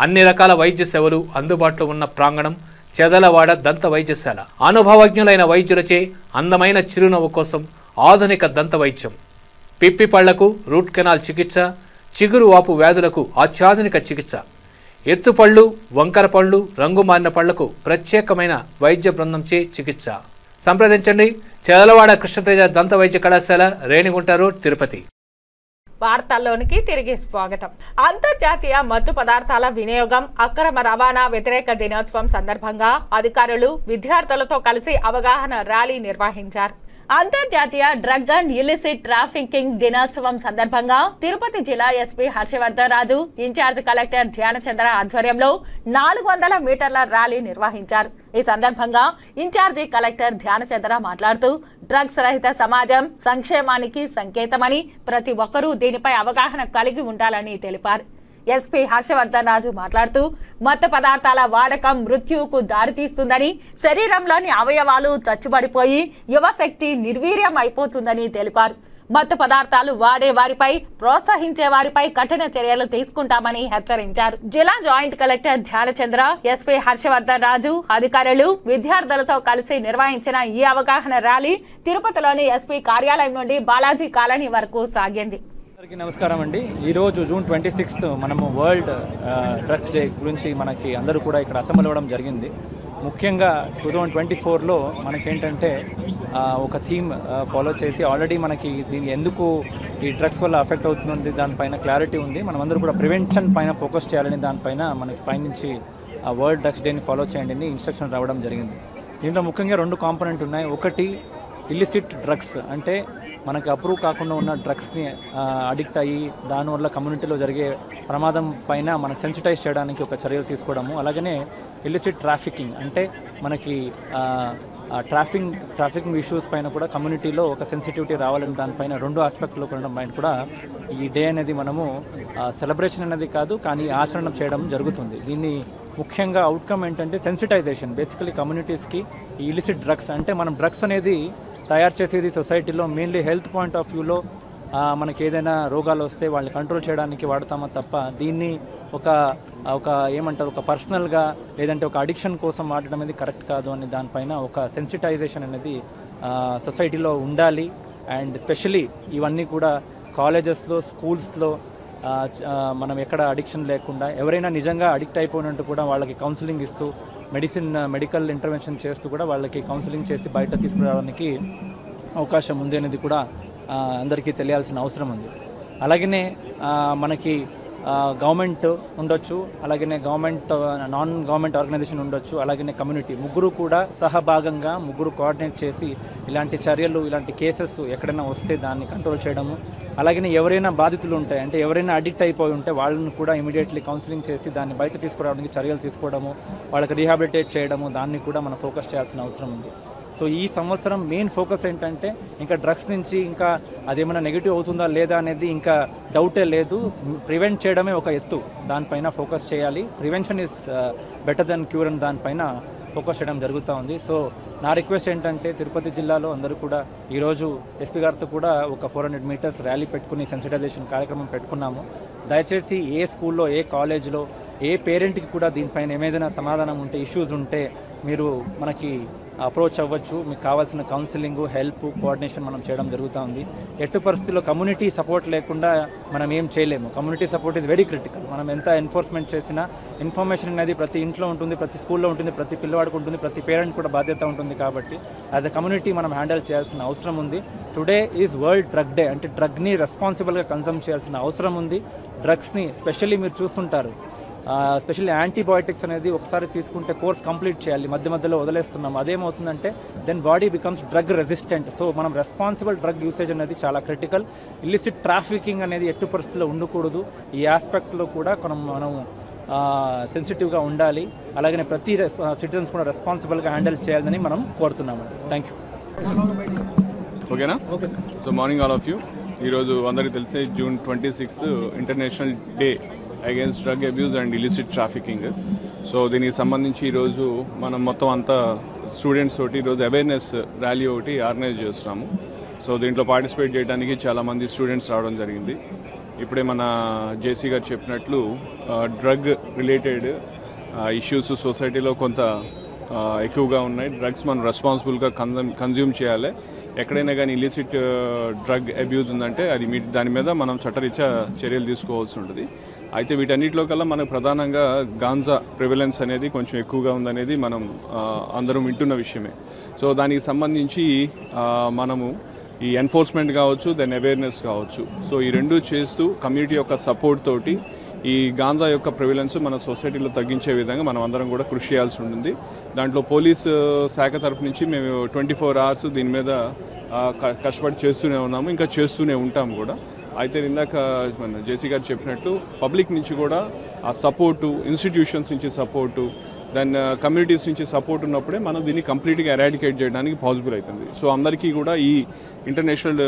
అన్ని రకాల వైద్య సేవలు అందుబాటులో ఉన్న ప్రాంగణం చదలవాడ దంత వైద్యశాల. అనుభవజ్ఞులైన వైద్యులచే అందమైన చిరునవ్వు కోసం ఆధునిక దంత వైద్యం, పిప్పి పళ్లకు రూట్ కెనాల్ చికిత్స, చిగురు వాపు వ్యాధులకు అత్యాధునిక చికిత్స, ఎత్తుపళ్ళు, వంకర పళ్ళు, రంగు మారిన పళ్లకు ప్రత్యేకమైన వైద్య బృందంచే చికిత్స, సంప్రదించండి. చదలవాడ కృష్ణతేజ దంత వైద్య కళాశాల, రేణిగుంట రోడ్, తిరుపతి. వార్తల్లోనికి తిరిగి స్వాగతం. అంతర్జాతీయ మత్తు పదార్థాల వినియోగం, అక్రమ రవాణా వ్యతిరేక దినోత్సవం సందర్భంగా అధికారులు విద్యార్థులతో కలిసి అవగాహన ర్యాలీ నిర్వహించారు. అంతర్జాతీయ డ్రగ్ అండ్ ఇలిసిట్ ట్రాఫికింగ్ దినోత్సవం సందర్భంగా తిరుపతి జిల్లా ఎస్పీ హర్షవర్ధన్ రాజు, ఇన్ఛార్జ్ కలెక్టర్ ధ్యానచంద్ర ఆధ్వర్యంలో 400 మీటర్ల ర్యాలీ నిర్వహించారు. ఈ సందర్భంగా ఇన్ఛార్జి కలెక్టర్ ధ్యానచంద్ర మాట్లాడుతూ, డ్రగ్స్ రహిత సమాజం సంక్షేమానికి సంకేతమని, ప్రతి ఒక్కరూ దీనిపై అవగాహన కలిగి ఉండాలని తెలిపారు. ఎస్పీ హర్షవర్ధన్ రాజు మాట్లాడుతూ, మత్తు పదార్థాల వాడకం మృత్యువుకు దారితీస్తుందని, శరీరంలోని అవయవాలు చచ్చుబడిపోయి యువశక్తి నిర్వీర్యం అయిపోతుందని తెలిపారు. మత్తు పదార్థాలు వాడే వారిపై, ప్రోత్సహించే వారిపై కఠిన చర్యలు తీసుకుంటామని హెచ్చరించారు. జిల్లా joint collector Dhyanachandra, SP Harshavardhan Raju అధికారులు విద్యార్థులతో కలిసి నిర్వహించిన ఈ అవగాహన ర్యాలీ తిరుపతిలోని ఎస్పీ కార్యాలయం నుండి బాలాజీ కాలనీ వరకు సాగింది. అందరికీ నమస్కారం అండి. ఈరోజు జూన్ 26 మనము వరల్డ్ డ్రగ్స్ డే గురించి మనకి అందరూ కూడా ఇక్కడ అసెంబ్లీ అవ్వడం జరిగింది. ముఖ్యంగా 2024లో మనకేంటంటే ఒక థీమ్ ఫాలో చేసి ఆల్రెడీ మనకి దీని ఎందుకు ఈ డ్రగ్స్ వల్ల అఫెక్ట్ అవుతుంది దానిపైన క్లారిటీ ఉంది. మనమందరూ కూడా ప్రివెన్షన్ పైన ఫోకస్ చేయాలని దానిపైన మనకి పైనుంచి వరల్డ్ డ్రగ్స్ డేని ఫాలో చేయండి ఇన్స్ట్రక్షన్ రావడం జరిగింది. దీంట్లో ముఖ్యంగా 2 కాంపోనెంట్ ఉన్నాయి. ఒకటి ఇల్లిసిట్ డ్రగ్స్, అంటే మనకి అప్రూవ్ కాకుండా ఉన్న డ్రగ్స్ని అడిక్ట్ అయ్యి దానివల్ల కమ్యూనిటీలో జరిగే ప్రమాదం పైన మనకు సెన్సిటైజ్ చేయడానికి ఒక చర్యలు తీసుకోవడము. అలాగనే ఇల్లిసిట్ ట్రాఫికింగ్, అంటే మనకి ట్రాఫికింగ్ ఇష్యూస్ పైన కూడా కమ్యూనిటీలో ఒక సెన్సిటివిటీ రావాలని దానిపైన 2 ఆస్పెక్ట్లో పైన కూడా ఈ డే అనేది మనము సెలబ్రేషన్ అనేది కాదు కానీ ఆచరణ చేయడం జరుగుతుంది. దీన్ని ముఖ్యంగా అవుట్కమ్ ఏంటంటే సెన్సిటైజేషన్, బేసికలీ కమ్యూనిటీస్కి ఈ ఇలిసిట్ డ్రగ్స్, అంటే మనం డ్రగ్స్ అనేది తయారు చేసేది సొసైటీలో మెయిన్లీ హెల్త్ పాయింట్ ఆఫ్ వ్యూలో మనకి ఏదైనా రోగాలు వస్తే వాళ్ళని కంట్రోల్ చేయడానికి వాడతామో తప్ప దీన్ని ఒక ఏమంటారు ఒక పర్సనల్గా లేదంటే ఒక అడిక్షన్ కోసం వాడడం అనేది కరెక్ట్ కాదు అని దానిపైన ఒక సెన్సిటైజేషన్ అనేది సొసైటీలో ఉండాలి. అండ్ స్పెషలీ ఇవన్నీ కూడా కాలేజెస్లో, స్కూల్స్లో మనం ఎక్కడ అడిక్షన్ లేకుండా ఎవరైనా నిజంగా అడిక్ట్ అయిపోయినట్టు కూడా వాళ్ళకి కౌన్సిలింగ్ ఇస్తూ మెడికల్ ఇంటర్వెన్షన్ చేస్తూ కూడా వాళ్ళకి కౌన్సిలింగ్ చేసి బయట తీసుకురావడానికి అవకాశం ఉంది అనేది కూడా అందరికీ తెలియాల్సిన అవసరం ఉంది. అలాగనే మనకి గవర్నమెంట్ ఉండొచ్చు, అలాగనే నాన్ గవర్నమెంట్ ఆర్గనైజేషన్ ఉండొచ్చు, అలాగనే కమ్యూనిటీ, ముగ్గురు కూడా సహభాగంగా ముగ్గురు కోఆర్డినేట్ చేసి ఇలాంటి చర్యలు, ఇలాంటి కేసెస్ ఎక్కడైనా వస్తే దాన్ని కంట్రోల్ చేయడము. అలాగనే ఎవరైనా బాధితులు ఉంటాయి, అంటే ఎవరైనా అడిక్ట్ అయిపోయి ఉంటే వాళ్ళని కూడా ఇమీడియట్లీ కౌన్సిలింగ్ చేసి దాన్ని బయట తీసుకురావడానికి చర్యలు తీసుకోవడము, వాళ్ళకి రీహాబిలిటేట్ చేయడము, దాన్ని కూడా మనం ఫోకస్ చేయాల్సిన అవసరం ఉంది. సో ఈ సంవత్సరం మెయిన్ ఫోకస్ ఏంటంటే ఇంకా డ్రగ్స్ నుంచి ఇంకా అదేమైనా నెగిటివ్ అవుతుందా లేదా అనేది ఇంకా డౌటే లేదు. ప్రివెంట్ చేయడమే ఒక ఎత్తు, దానిపైన ఫోకస్ చేయాలి. Prevention is better than cure అని దానిపైన ఫోకస్ చేయడం జరుగుతూ ఉంది. సో నా రిక్వెస్ట్ ఏంటంటే తిరుపతి జిల్లాలో అందరూ కూడా ఈరోజు ఎస్పీ గారితో కూడా ఒక 400 మీటర్స్ ర్యాలీ పెట్టుకుని సెన్సిటైజేషన్ కార్యక్రమం పెట్టుకున్నాము. దయచేసి ఏ స్కూల్లో, ఏ కాలేజ్లో, ఏ పేరెంట్కి కూడా దీనిపైన ఏదైనా సమాధానం ఉంటే, ఇష్యూస్ ఉంటే మీరు మనకి అప్రోచ్ అవ్వచ్చు. మీకు కావాల్సిన కౌన్సిలింగ్, హెల్ప్, కోఆర్డినేషన్ మనం చేయడం జరుగుతూ ఉంది. ఎట్టి పరిస్థితుల్లో కమ్యూనిటీ సపోర్ట్ లేకుండా మనం ఏం చేయలేము. Community support is very critical. మనం ఎంత ఎన్ఫోర్స్మెంట్ చేసినా ఇన్ఫర్మేషన్ అనేది ప్రతి ఇంట్లో ఉంటుంది, ప్రతి స్కూల్లో ఉంటుంది, ప్రతి పిల్లవాడికి ఉంటుంది, ప్రతి పేరెంట్ కూడా బాధ్యత ఉంటుంది. కాబట్టి యాజ్ అ కమ్యూనిటీ మనం హ్యాండిల్ చేయాల్సిన అవసరం ఉంది. Today is world drug day, అంటే డ్రగ్ని రెస్పాన్సిబుల్గా కన్సమ్ చేయాల్సిన అవసరం ఉంది. డ్రగ్స్ని స్పెషల్లీ మీరు చూస్తుంటారు, స్పెషల్లీ యాంటీబయాటిక్స్ అనేది ఒకసారి తీసుకుంటే కోర్స్ కంప్లీట్ చేయాలి, మధ్యలో వదిలేస్తున్నాం. అదేమవుతుందంటే then body becomes drug resistant. So మనం రెస్పాన్సిబుల్ డ్రగ్ యూసేజ్ అనేది చాలా క్రిటికల్. ఇల్లిసిట్ ట్రాఫికింగ్ అనేది ఎట్టి పరిస్థితుల్లో ఉండకూడదు. ఈ ఆస్పెక్ట్లో కూడా మనం సెన్సిటివ్గా ఉండాలి. అలాగనే ప్రతి సిటిజన్స్ కూడా రెస్పాన్సిబుల్గా హ్యాండిల్ చేయాలని మనం కోరుతున్నామండి. Thank you. ఓకేనా? Okay sir. So morning all of you. ఈరోజు అందరికీ తెలిసే June 26 international day against drug abuse and illicit trafficking. So దీనికి సంబంధించి ఈరోజు మనం మొత్తం అంతా స్టూడెంట్స్ తోటి ఈరోజు అవేర్నెస్ ర్యాలీ ఒకటి ఆర్గనైజ్ చేస్తున్నాము. సో దీంట్లో పార్టిసిపేట్ చేయడానికి చాలామంది స్టూడెంట్స్ రావడం జరిగింది. ఇప్పుడే మన జేసీ గారు చెప్పినట్లు డ్రగ్ రిలేటెడ్ ఇష్యూస్ సొసైటీలో కొంత ఎక్కువగా ఉన్నాయి. డ్రగ్స్ మనం రెస్పాన్సిబుల్గా కన్జ్యూమ్ చేయాలి. ఎక్కడైనా కానీ ఇలిసిట్ డ్రగ్ అబ్యూజ్ ఉందంటే అది దాని మీద మనం చట్టరీత్యా చర్యలు తీసుకోవాల్సి ఉంటుంది. అయితే వీటన్నిటిలో కల్లా మనకు ప్రధానంగా గాంజా ప్రివిలెన్స్ అనేది కొంచెం ఎక్కువగా ఉందనేది మనం అందరం వింటున్న విషయమే. సో దానికి సంబంధించి మనము ఈ ఎన్ఫోర్స్మెంట్ కావచ్చు, దెన్ అవేర్నెస్ కావచ్చు, సో ఈ రెండు చేస్తూ కమ్యూనిటీ యొక్క సపోర్ట్ తోటి ఈ గాంజా యొక్క ప్రివిలెన్స్ మన సొసైటీలో తగ్గించే విధంగా మనం అందరం కూడా కృషి చేయాల్సి ఉంటుంది. దాంట్లో పోలీసు శాఖ తరఫు నుంచి మేము 24 hours దీని మీద కష్టపడి చేస్తూనే ఉన్నాము, ఇంకా చేస్తూనే ఉంటాము కూడా. అయితే ఇందాక మన జేసీ గారు చెప్పినట్టు పబ్లిక్ నుంచి కూడా ఆ సపోర్టు, ఇన్స్టిట్యూషన్స్ నుంచి సపోర్టు, దెన్ కమ్యూనిటీస్ నుంచి సపోర్ట్ ఉన్నప్పుడే మనం దీన్ని కంప్లీట్గా ఎరాడికేట్ చేయడానికి పాసిబుల్ అవుతుంది. సో అందరికీ కూడా ఈ ఇంటర్నేషనల్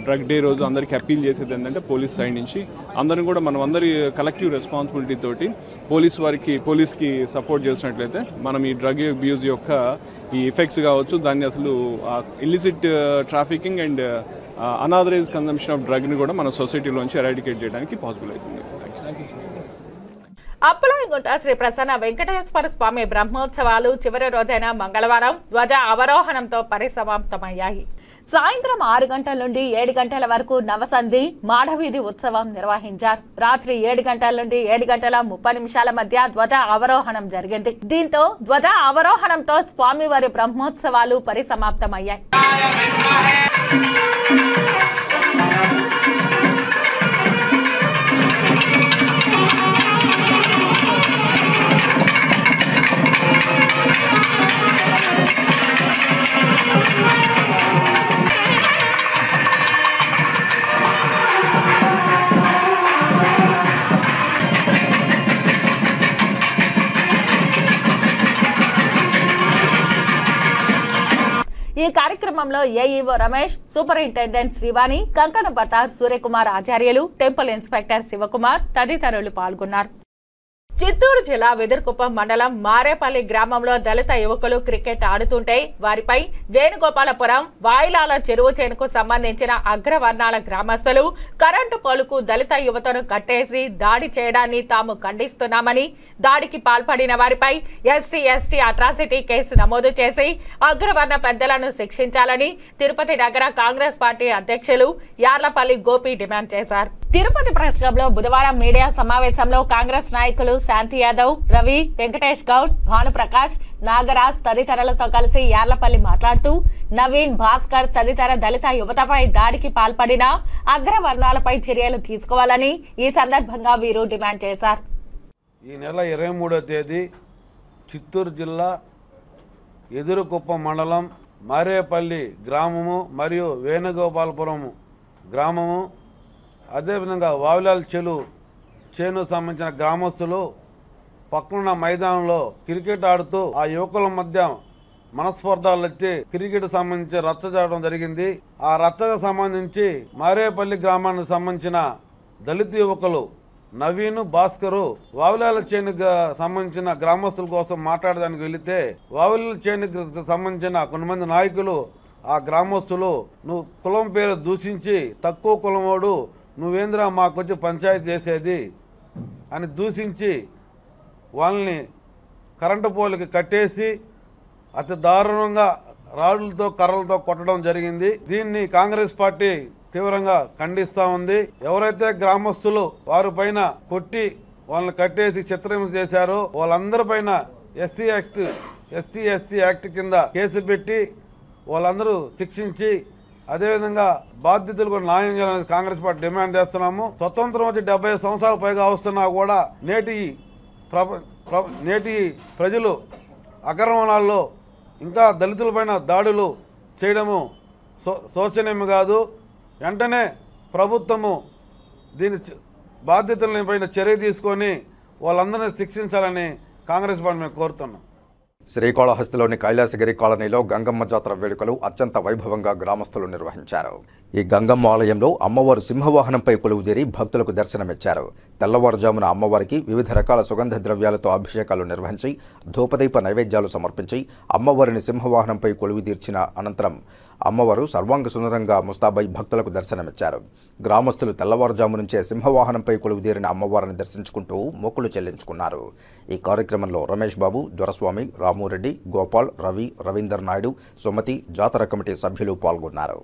డ్రగ్ డే రోజు అందరికీ అప్పీల్ చేసేది ఏంటంటే పోలీస్ సైడ్ నుంచి అందరం కూడా మనం అందరి కలెక్టివ్ రెస్పాన్సిబిలిటీ తోటి పోలీస్కి సపోర్ట్ చేసినట్లయితే మనం ఈ డ్రగ్ అబ్యూజ్ యొక్క ఈ ఎఫెక్ట్స్ కావచ్చు, దాన్ని అసలు illicit trafficking and unauthorised consumption of డ్రగ్ని కూడా మన సొసైటీలోంచి ఎరాడికేట్ చేయడానికి పాసిబుల్ అవుతుంది. అప్పలాయగుంట శ్రీ ప్రసన్న వెంకటేశ్వర స్వామి బ్రహ్మోత్సవాలు చివరి రోజైన మంగళవారం ధ్వజ అవరోహణంతో పరిసమాప్తమయ్యాయి. సాయంత్రం 6 గంటల నుండి 7 గంటల వరకు నవసంధి మాడవీధి ఉత్సవం నిర్వహించారు. రాత్రి 7 గంటల నుండి 7 గంటల 30 నిమిషాల మధ్య ధ్వజ అవరోహణం జరిగింది. దీంతో ధ్వజ అవరోహణంతో స్వామివారి బ్రహ్మోత్సవాలు పరిసమాప్తమయ్యాయి. ఈ కార్యక్రమంలో ఏఈఓ రమేష్, సూపరింటెండెంట్ శ్రీవాణి, కంకణ భట్టార్, సూర్యకుమార్ ఆచార్యులు, టెంపుల్ ఇన్స్పెక్టర్ శివకుమార్ తదితరులు పాల్గొన్నారు. చిత్తూరు జిల్లా వెదురుకుప్పం మండలం మారేపల్లి గ్రామంలో దళిత యువకులు క్రికెట్ ఆడుతుంటే వారిపై వేణుగోపాలపురం వాయిలాల చెరువు చేనుకు సంబంధించిన అగ్రవర్ణాల గ్రామస్తులు కరెంటు పోలుకు దళిత యువతను కట్టేసి దాడి చేయడాన్ని తాము ఖండిస్తున్నామని, దాడికి పాల్పడిన వారిపై ఎస్సీ ఎస్టీ అట్రాసిటీ కేసు నమోదు చేసి అగ్రవర్ణ పెద్దలను శిక్షించాలని తిరుపతి నగర కాంగ్రెస్ పార్టీ అధ్యక్షులు యార్లపల్లి గోపి డిమాండ్ చేశారు. తిరుపతి ప్రెస్ క్లబ్ లో బుధవారం మీడియా సమావేశంలో కాంగ్రెస్ నాయకులు శాంతి యాదవ్, రవి, వెంకటేష్ గౌడ్, భానుప్రకాష్, నాగరాజ్ తదితరులతో కలిసి యార్లపల్లి మాట్లాడుతూ నవీన్, భాస్కర్ తదితర దళిత యువతపై దాడికి పాల్పడిన అగ్రవర్ణాలపై చర్యలు తీసుకోవాలని ఈ సందర్భంగా వీరు డిమాండ్ చేశారు. ఈ నెల 23వ తేదీ చిత్తూరు జిల్లా ఎదురుకుప్పం మండలం మారేపల్లి గ్రామము మరియు వేణుగోపాలపురం గ్రామము, అదేవిధంగా వావిలాల చేను సంబంధించిన గ్రామస్తులు పక్కనున్న మైదానంలో క్రికెట్ ఆడుతూ ఆ యువకుల మధ్య మనస్పర్ధాలు వచ్చి క్రికెట్ సంబంధించి రచ్చ చేయడం జరిగింది. ఆ రచ్చకు సంబంధించి మారేపల్లి గ్రామానికి సంబంధించిన దళిత యువకులు నవీన్, భాస్కరు వావిలాల చేనుకు సంబంధించిన గ్రామస్తుల కోసం మాట్లాడడానికి వెళితే వావిలాల చేనుకు సంబంధించిన కొంతమంది నాయకులు ఆ గ్రామస్తులు నువ్వు కులం పేరు దూషించి తక్కువ కులమోడు నువ్వేంద్రా మాకొచ్చి పంచాయతీ చేసేది అని దూషించి వాళ్ళని కరెంటు పోల్కి కట్టేసి అతి దారుణంగా రాళ్లతో కర్రలతో కొట్టడం జరిగింది. దీన్ని కాంగ్రెస్ పార్టీ తీవ్రంగా ఖండిస్తూ ఉంది. ఎవరైతే గ్రామస్తులు వారి పైన కొట్టి వాళ్ళని కట్టేసి చిత్రహింస చేశారో వాళ్ళందరిపైన ఎస్సీ ఎస్టీ యాక్ట్ కింద కేసు పెట్టి వాళ్ళందరూ శిక్షించి అదేవిధంగా బాధ్యతలు కూడా న్యాయం చేయాలని కాంగ్రెస్ పార్టీ డిమాండ్ చేస్తున్నాము. స్వతంత్రం వచ్చి 70 సంవత్సరాలు పైగా వస్తున్నా కూడా నేటి ప్రజలు అగ్రవర్ణాల్లో ఇంకా దళితులపైన దాడులు చేయడము శోచనీయం కాదు. వెంటనే ప్రభుత్వము దీని బాధ్యతలపైన చర్య తీసుకొని వాళ్ళందరినీ శిక్షించాలని కాంగ్రెస్ పార్టీ మేము కోరుతున్నాం. శ్రీకాళహస్తిలోని కైలాసగిరి కాలనీలో గంగమ్మ జాతర వేడుకలు అత్యంత వైభవంగా గ్రామస్తులు నిర్వహించారు. ఈ గంగమ్మ ఆలయంలో అమ్మవారు సింహవాహనంపై కొలువుదీరి భక్తులకు దర్శనమిచ్చారు. తెల్లవారుజామున అమ్మవారికి వివిధ రకాల సుగంధ ద్రవ్యాలతో అభిషేకాలు నిర్వహించి ధూపదీప నైవేద్యాలు సమర్పించి అమ్మవారిని సింహవాహనంపై కొలువుదీర్చిన అనంతరం అమ్మవారు సర్వాంగ సుందరంగా ముస్తాబై భక్తులకు దర్శనమిచ్చారు. గ్రామస్తులు తెల్లవారుజాము నుంచే సింహవాహనంపై కొలువుదీరిన అమ్మవారిని దర్శించుకుంటూ మొక్కులు చెల్లించుకున్నారు. ఈ కార్యక్రమంలో రమేష్ బాబు, దొరస్వామి, రామూరెడ్డి, గోపాల్, రవి, రవీందర్ నాయుడు, సుమతి, జాతర కమిటీ సభ్యులు పాల్గొన్నారు.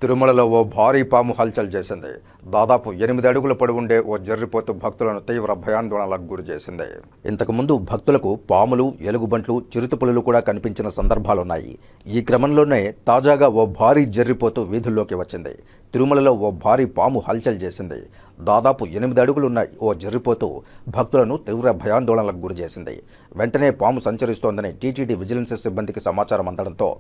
తిరుమలలో ఓ భారీ పాము హల్చల్ చేసింది. దాదాపు 8 అడుగుల పొడవుండే ఓ జర్రిపోతు భక్తులను తీవ్ర భయాందోళనలకు గురి చేసింది. ఇంతకుముందు భక్తులకు పాములు, ఎలుగుబంట్లు, చిరుతపులులు కూడా కనిపించిన సందర్భాలున్నాయి. ఈ క్రమంలోనే తాజాగా ఓ భారీ జర్రిపోతు వీధుల్లోకి వచ్చింది. తిరుమలలో ఓ భారీ పాము హల్చల్ చేసింది. దాదాపు 8 అడుగులున్న ఓ జర్రిపోతు భక్తులను తీవ్ర భయాందోళనలకు గురి చేసింది. వెంటనే పాము సంచరిస్తోందని టీటీడీ విజిలెన్స్ సిబ్బందికి సమాచారం అందడంతో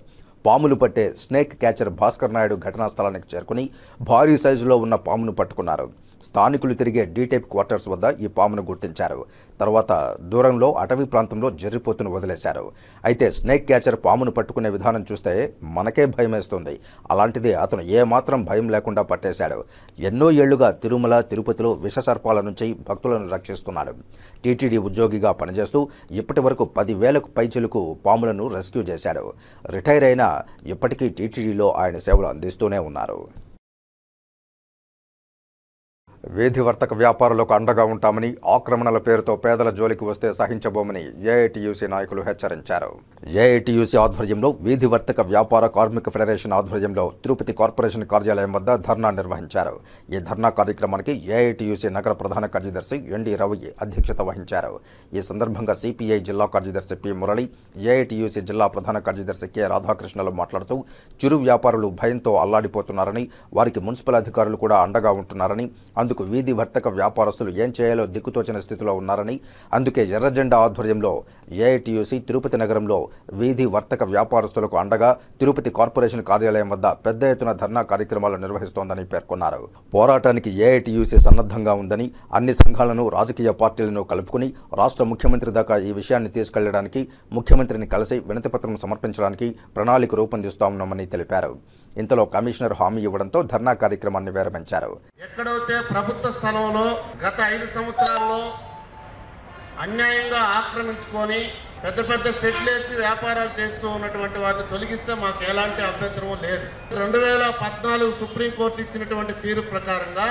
పాములు పట్టే స్నేక్ క్యాచర్ భాస్కర్ నాయుడు ఘటనా స్థలానికి చేరుకుని భారీ సైజులో ఉన్న పామును పట్టుకున్నారు. స్థానికులు తిరిగే డీ-టైప్ క్వార్టర్స్ వద్ద ఈ పామును గుర్తించారు. తర్వాత దూరంలో అటవీ ప్రాంతంలో జర్రిపోతును వదిలేశారు. అయితే స్నేక్ క్యాచర్ పామును పట్టుకునే విధానం చూస్తే మనకే భయమేస్తుంది. అలాంటిది అతను ఏమాత్రం భయం లేకుండా పట్టేశాడు. ఎన్నో ఏళ్లుగా తిరుమల, తిరుపతిలో విషసర్పాల నుంచి భక్తులను రక్షిస్తున్నాడు. టీటీడీ ఉద్యోగిగా పనిచేస్తూ ఇప్పటి వరకు 10,000కు పైచిలుకు పాములను రెస్క్యూ చేశాడు. రిటైర్ అయినా ఇప్పటికీ టీటీడీలో ఆయన సేవలు అందిస్తూనే ఉన్నారు. వీధి వర్తక వ్యాపారులకు అండగా ఉంటామని, ఆక్రమణల పేరుతో పేదల జోలికి వస్తే సహించబోమని ఏఐటీయూసీ నాయకులు హెచ్చరించారు. ఏఐటీయూసీ ఆధ్వర్యంలో వీధి వర్తక వ్యాపార కార్మిక ఫెడరేషన్ ఆధ్వర్యంలో తిరుపతి కార్పొరేషన్ కార్యాలయం వద్ద ధర్నా నిర్వహించారు. ఈ ధర్నా కార్యక్రమానికి ఏఐటీయూసీ నగర ప్రధాన కార్యదర్శి ఎన్డి రవి అధ్యక్షత వహించారు. ఈ సందర్భంగా సిపిఐ జిల్లా కార్యదర్శి పి మురళి, ఏఐటీయూసీ జిల్లా ప్రధాన కార్యదర్శి కె రాధాకృష్ణలు మాట్లాడుతూ చిరు వ్యాపారులు భయంతో అల్లాడిపోతున్నారని, వారికి మున్సిపల్ అధికారులు కూడా అండగా ఉంటున్నారని, అందుకు వీధి వర్తక వ్యాపారస్తులు ఏం చేయాలో దిక్కుతోచిన స్థితిలో ఉన్నారని, అందుకే ఎర్రజెండా ఆధ్వర్యంలో ఏఐటీయూసీ తిరుపతి నగరంలో వీధి వర్తక వ్యాపారస్తులకు అండగా తిరుపతి కార్పొరేషన్ కార్యాలయం వద్ద పెద్ద ఎత్తున ధర్నా కార్యక్రమాలు నిర్వహిస్తోందని పేర్కొన్నారు. పోరాటానికి ఏఐటీయూసీ సన్నద్ధంగా ఉందని, అన్ని సంఘాలను, రాజకీయ పార్టీలను కలుపుకుని రాష్ట్ర ముఖ్యమంత్రి దాకా ఈ విషయాన్ని తీసుకెళ్లడానికి, ముఖ్యమంత్రిని కలిసి వినతిపత్రం సమర్పించడానికి ప్రణాళిక రూపొందిస్తామని తెలిపారు. ఇంతలో కమిషనర్ హామీ ఇవ్వడంతో ధర్నా కార్యక్రమాన్ని విరమించారు. ఎక్కడైతే ప్రభుత్వ స్థలంలో గత 5 సంవత్సరాల్లో అన్యాయంగా ఆక్రమించుకొని పెద్ద పెద్ద షెడ్లేసి వ్యాపారాలు చేస్తూ ఉన్నటువంటి వారిని తొలగిస్తే మాకు ఎలాంటి అభ్యంతరం లేదు. 2014 సుప్రీంకోర్టు ఇచ్చినటువంటి తీర్పు ప్రకారంగా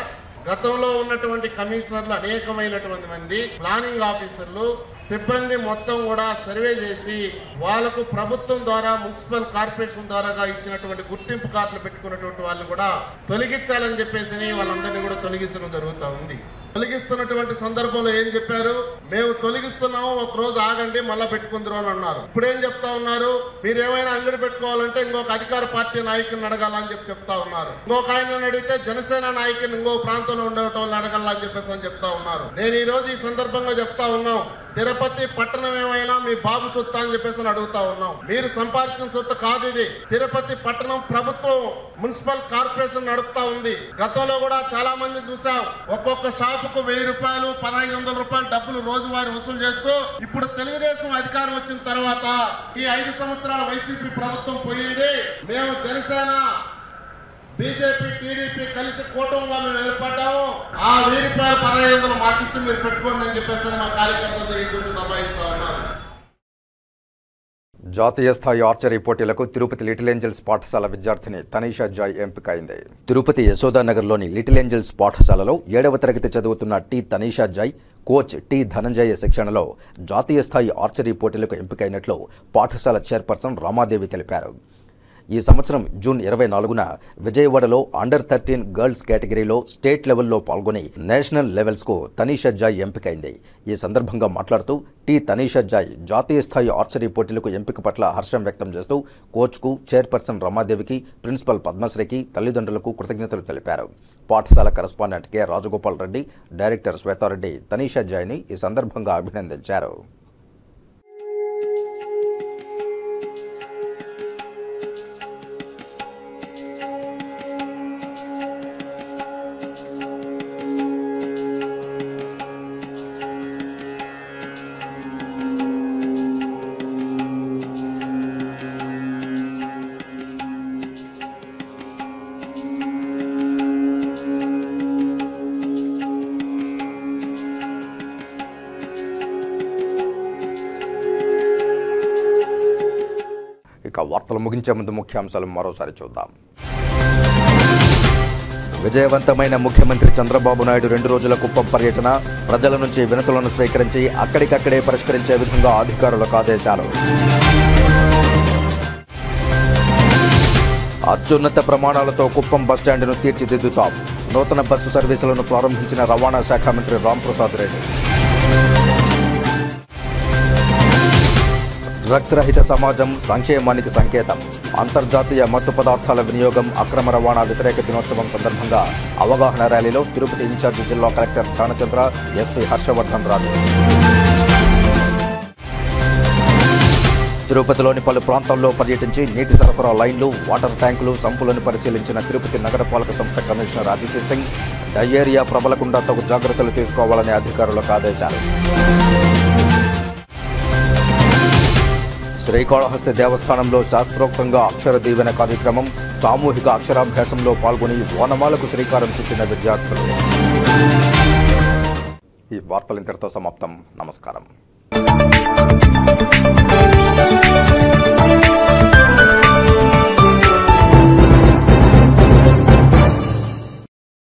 గతంలో ఉన్నటువంటి కమిషనర్లు అనేకమైనటువంటి మంది ప్లానింగ్ ఆఫీసర్లు సిబ్బంది మొత్తం కూడా సర్వే చేసి వాళ్ళకు ప్రభుత్వం ద్వారా, మున్సిపల్ కార్పొరేషన్ ద్వారా ఇచ్చినటువంటి గుర్తింపు కార్డులు పెట్టుకున్నటువంటి వాళ్ళు కూడా తొలగించాలని చెప్పేసి వాళ్ళందరినీ కూడా తొలగించడం జరుగుతూ ఉంది. తొలగిస్తున్నటువంటి సందర్భంలో ఏం చెప్పారు? మేము తొలగిస్తున్నాము, ఒక రోజు ఆగండి, మళ్ళా పెట్టుకుందరు అని అన్నారు. ఇప్పుడేం చెప్తా ఉన్నారు? మీరు ఏమైనా అంగడి పెట్టుకోవాలంటే ఇంకొక అధికార పార్టీ నాయకుని అడగాలని చెప్తా ఉన్నారు. ఇంకొక ఆయన అడిగితే జనసేన నాయకుని ఇంకో ప్రాంతంలో ఉండేటోళ్ళని అడగాలని చెప్పేసి చెప్తా ఉన్నారు. నేను ఈ రోజు ఈ సందర్భంగా చెప్తా ఉన్నాం, తిరుపతి పట్టణం ఏమైనా మీ బాబు సొత్తు అని చెప్పేసి అడుగుతా ఉన్నాం. మీరు సంపాదించిన సొత్తు కాదు ఇది. తిరుపతి పట్టణం ప్రభుత్వం మున్సిపల్ కార్పొరేషన్ నడుపుతా ఉంది. గతంలో కూడా చాలా మంది చూసాం, ఒక్కొక్క షాపుకు 1000 రూపాయలు, 1500 రూపాయలు డబ్బులు రోజువారీ వసూలు చేస్తూ, ఇప్పుడు తెలుగుదేశం అధికారం వచ్చిన తర్వాత ఈ 5 సంవత్సరాల వైసీపీ ప్రభుత్వం పోయింది. మేము జనసేన, బీజేపీ, టీడీపీ కలిసి కూటమిగా మేము ఏర్పడ్డాము. ఆ 1000 రూపాయలు 1500 మాకిచ్చి మీరు పెట్టుకోండి అని చెప్పేసి మా కార్యకర్తలు దగ్గరికి వచ్చి దబాయిస్తా ఉన్నారు. జాతీయ స్థాయి ఆర్చరీ పోటీలకు తిరుపతి లిటిల్ ఏంజల్స్ పాఠశాల విద్యార్థిని తనీషా జాయ్ ఎంపికైంది. తిరుపతి యశోదానగర్లోని లిటిల్ ఏంజల్స్ పాఠశాలలో 7వ తరగతి చదువుతున్న T Tanisha Joy coach T Dhananjaya శిక్షణలో జాతీయ స్థాయి ఆర్చరీ పోటీలకు ఎంపికైనట్లు పాఠశాల చైర్పర్సన్ రామాదేవి తెలిపారు. ఈ సంవత్సరం జూన్ 24న విజయవాడలో అండర్-13 గర్ల్స్ కేటగిరీలో స్టేట్ లెవెల్లో పాల్గొని నేషనల్ లెవెల్స్కు తనీషా జాయ్ ఎంపికైంది. ఈ సందర్భంగా మాట్లాడుతూ టి తనీషా జాయ్ జాతీయ స్థాయి ఆర్చరీ పోటీలకు ఎంపిక పట్ల హర్షం వ్యక్తం చేస్తూ కోచ్కు, చైర్పర్సన్ రమాదేవికి, ప్రిన్సిపల్ పద్మశ్రీకి, తల్లిదండ్రులకు కృతజ్ఞతలు తెలిపారు. పాఠశాల correspondent K Rajagopal Reddy, director Shweta Reddy Tanisha జాయ్ని ఈ సందర్భంగా అభినందించారు. ఇక వార్తలు ముగించే ముందు ముఖ్యాంశాలు మరోసారి చూద్దాం. విజయవంతమైన ముఖ్యమంత్రి చంద్రబాబు నాయుడు 2 రోజుల కుప్పం పర్యటన, ప్రజల నుంచి వినతులను స్వీకరించి అక్కడికక్కడే పరిష్కరించే విధంగా అధికారులకు ఆదేశాలు. అత్యున్నత ప్రమాణాలతో కుప్పం బస్టాండ్ను తీర్చిదిద్దుతాం. నూతన బస్సు సర్వీసులను ప్రారంభించిన రవాణా శాఖ మంత్రి రాంప్రసాద్ రెడ్డి. డ్రగ్స్ రహిత సమాజం సంక్షేమానికి సంకేతం. అంతర్జాతీయ మత్తు పదార్థాల వినియోగం, అక్రమ రవాణా వ్యతిరేక దినోత్సవం సందర్భంగా అవగాహన ర్యాలీలో తిరుపతి ఇన్ఛార్జి జిల్లా కలెక్టర్ ధ్యానచంద్ర, ఎస్పీ హర్షవర్ధన్ రాజు. తిరుపతిలోని పలు ప్రాంతాల్లో పర్యటించి నీటి సరఫరా లైన్లు, వాటర్ ట్యాంకులు, సంపులను పరిశీలించిన తిరుపతి నగరపాలక సంస్థ కమిషనర్ అదితి సింగ్ డయేరియా ప్రబలకుండా తగు జాగ్రత్తలు తీసుకోవాలని అధికారులకు ఆదేశాలు. శ్రీకాళహస్తి దేవస్థానంలో శాస్త్రోక్తంగా అక్షర దీవెన కార్యక్రమం, సామూహిక అక్షరాభ్యాసంలో పాల్గొని ఓనమాలకు శ్రీకారం చుట్టిన విద్యార్థులు. ఈ వార్తలు ఇంతటితో సమాప్తం. నమస్కారం.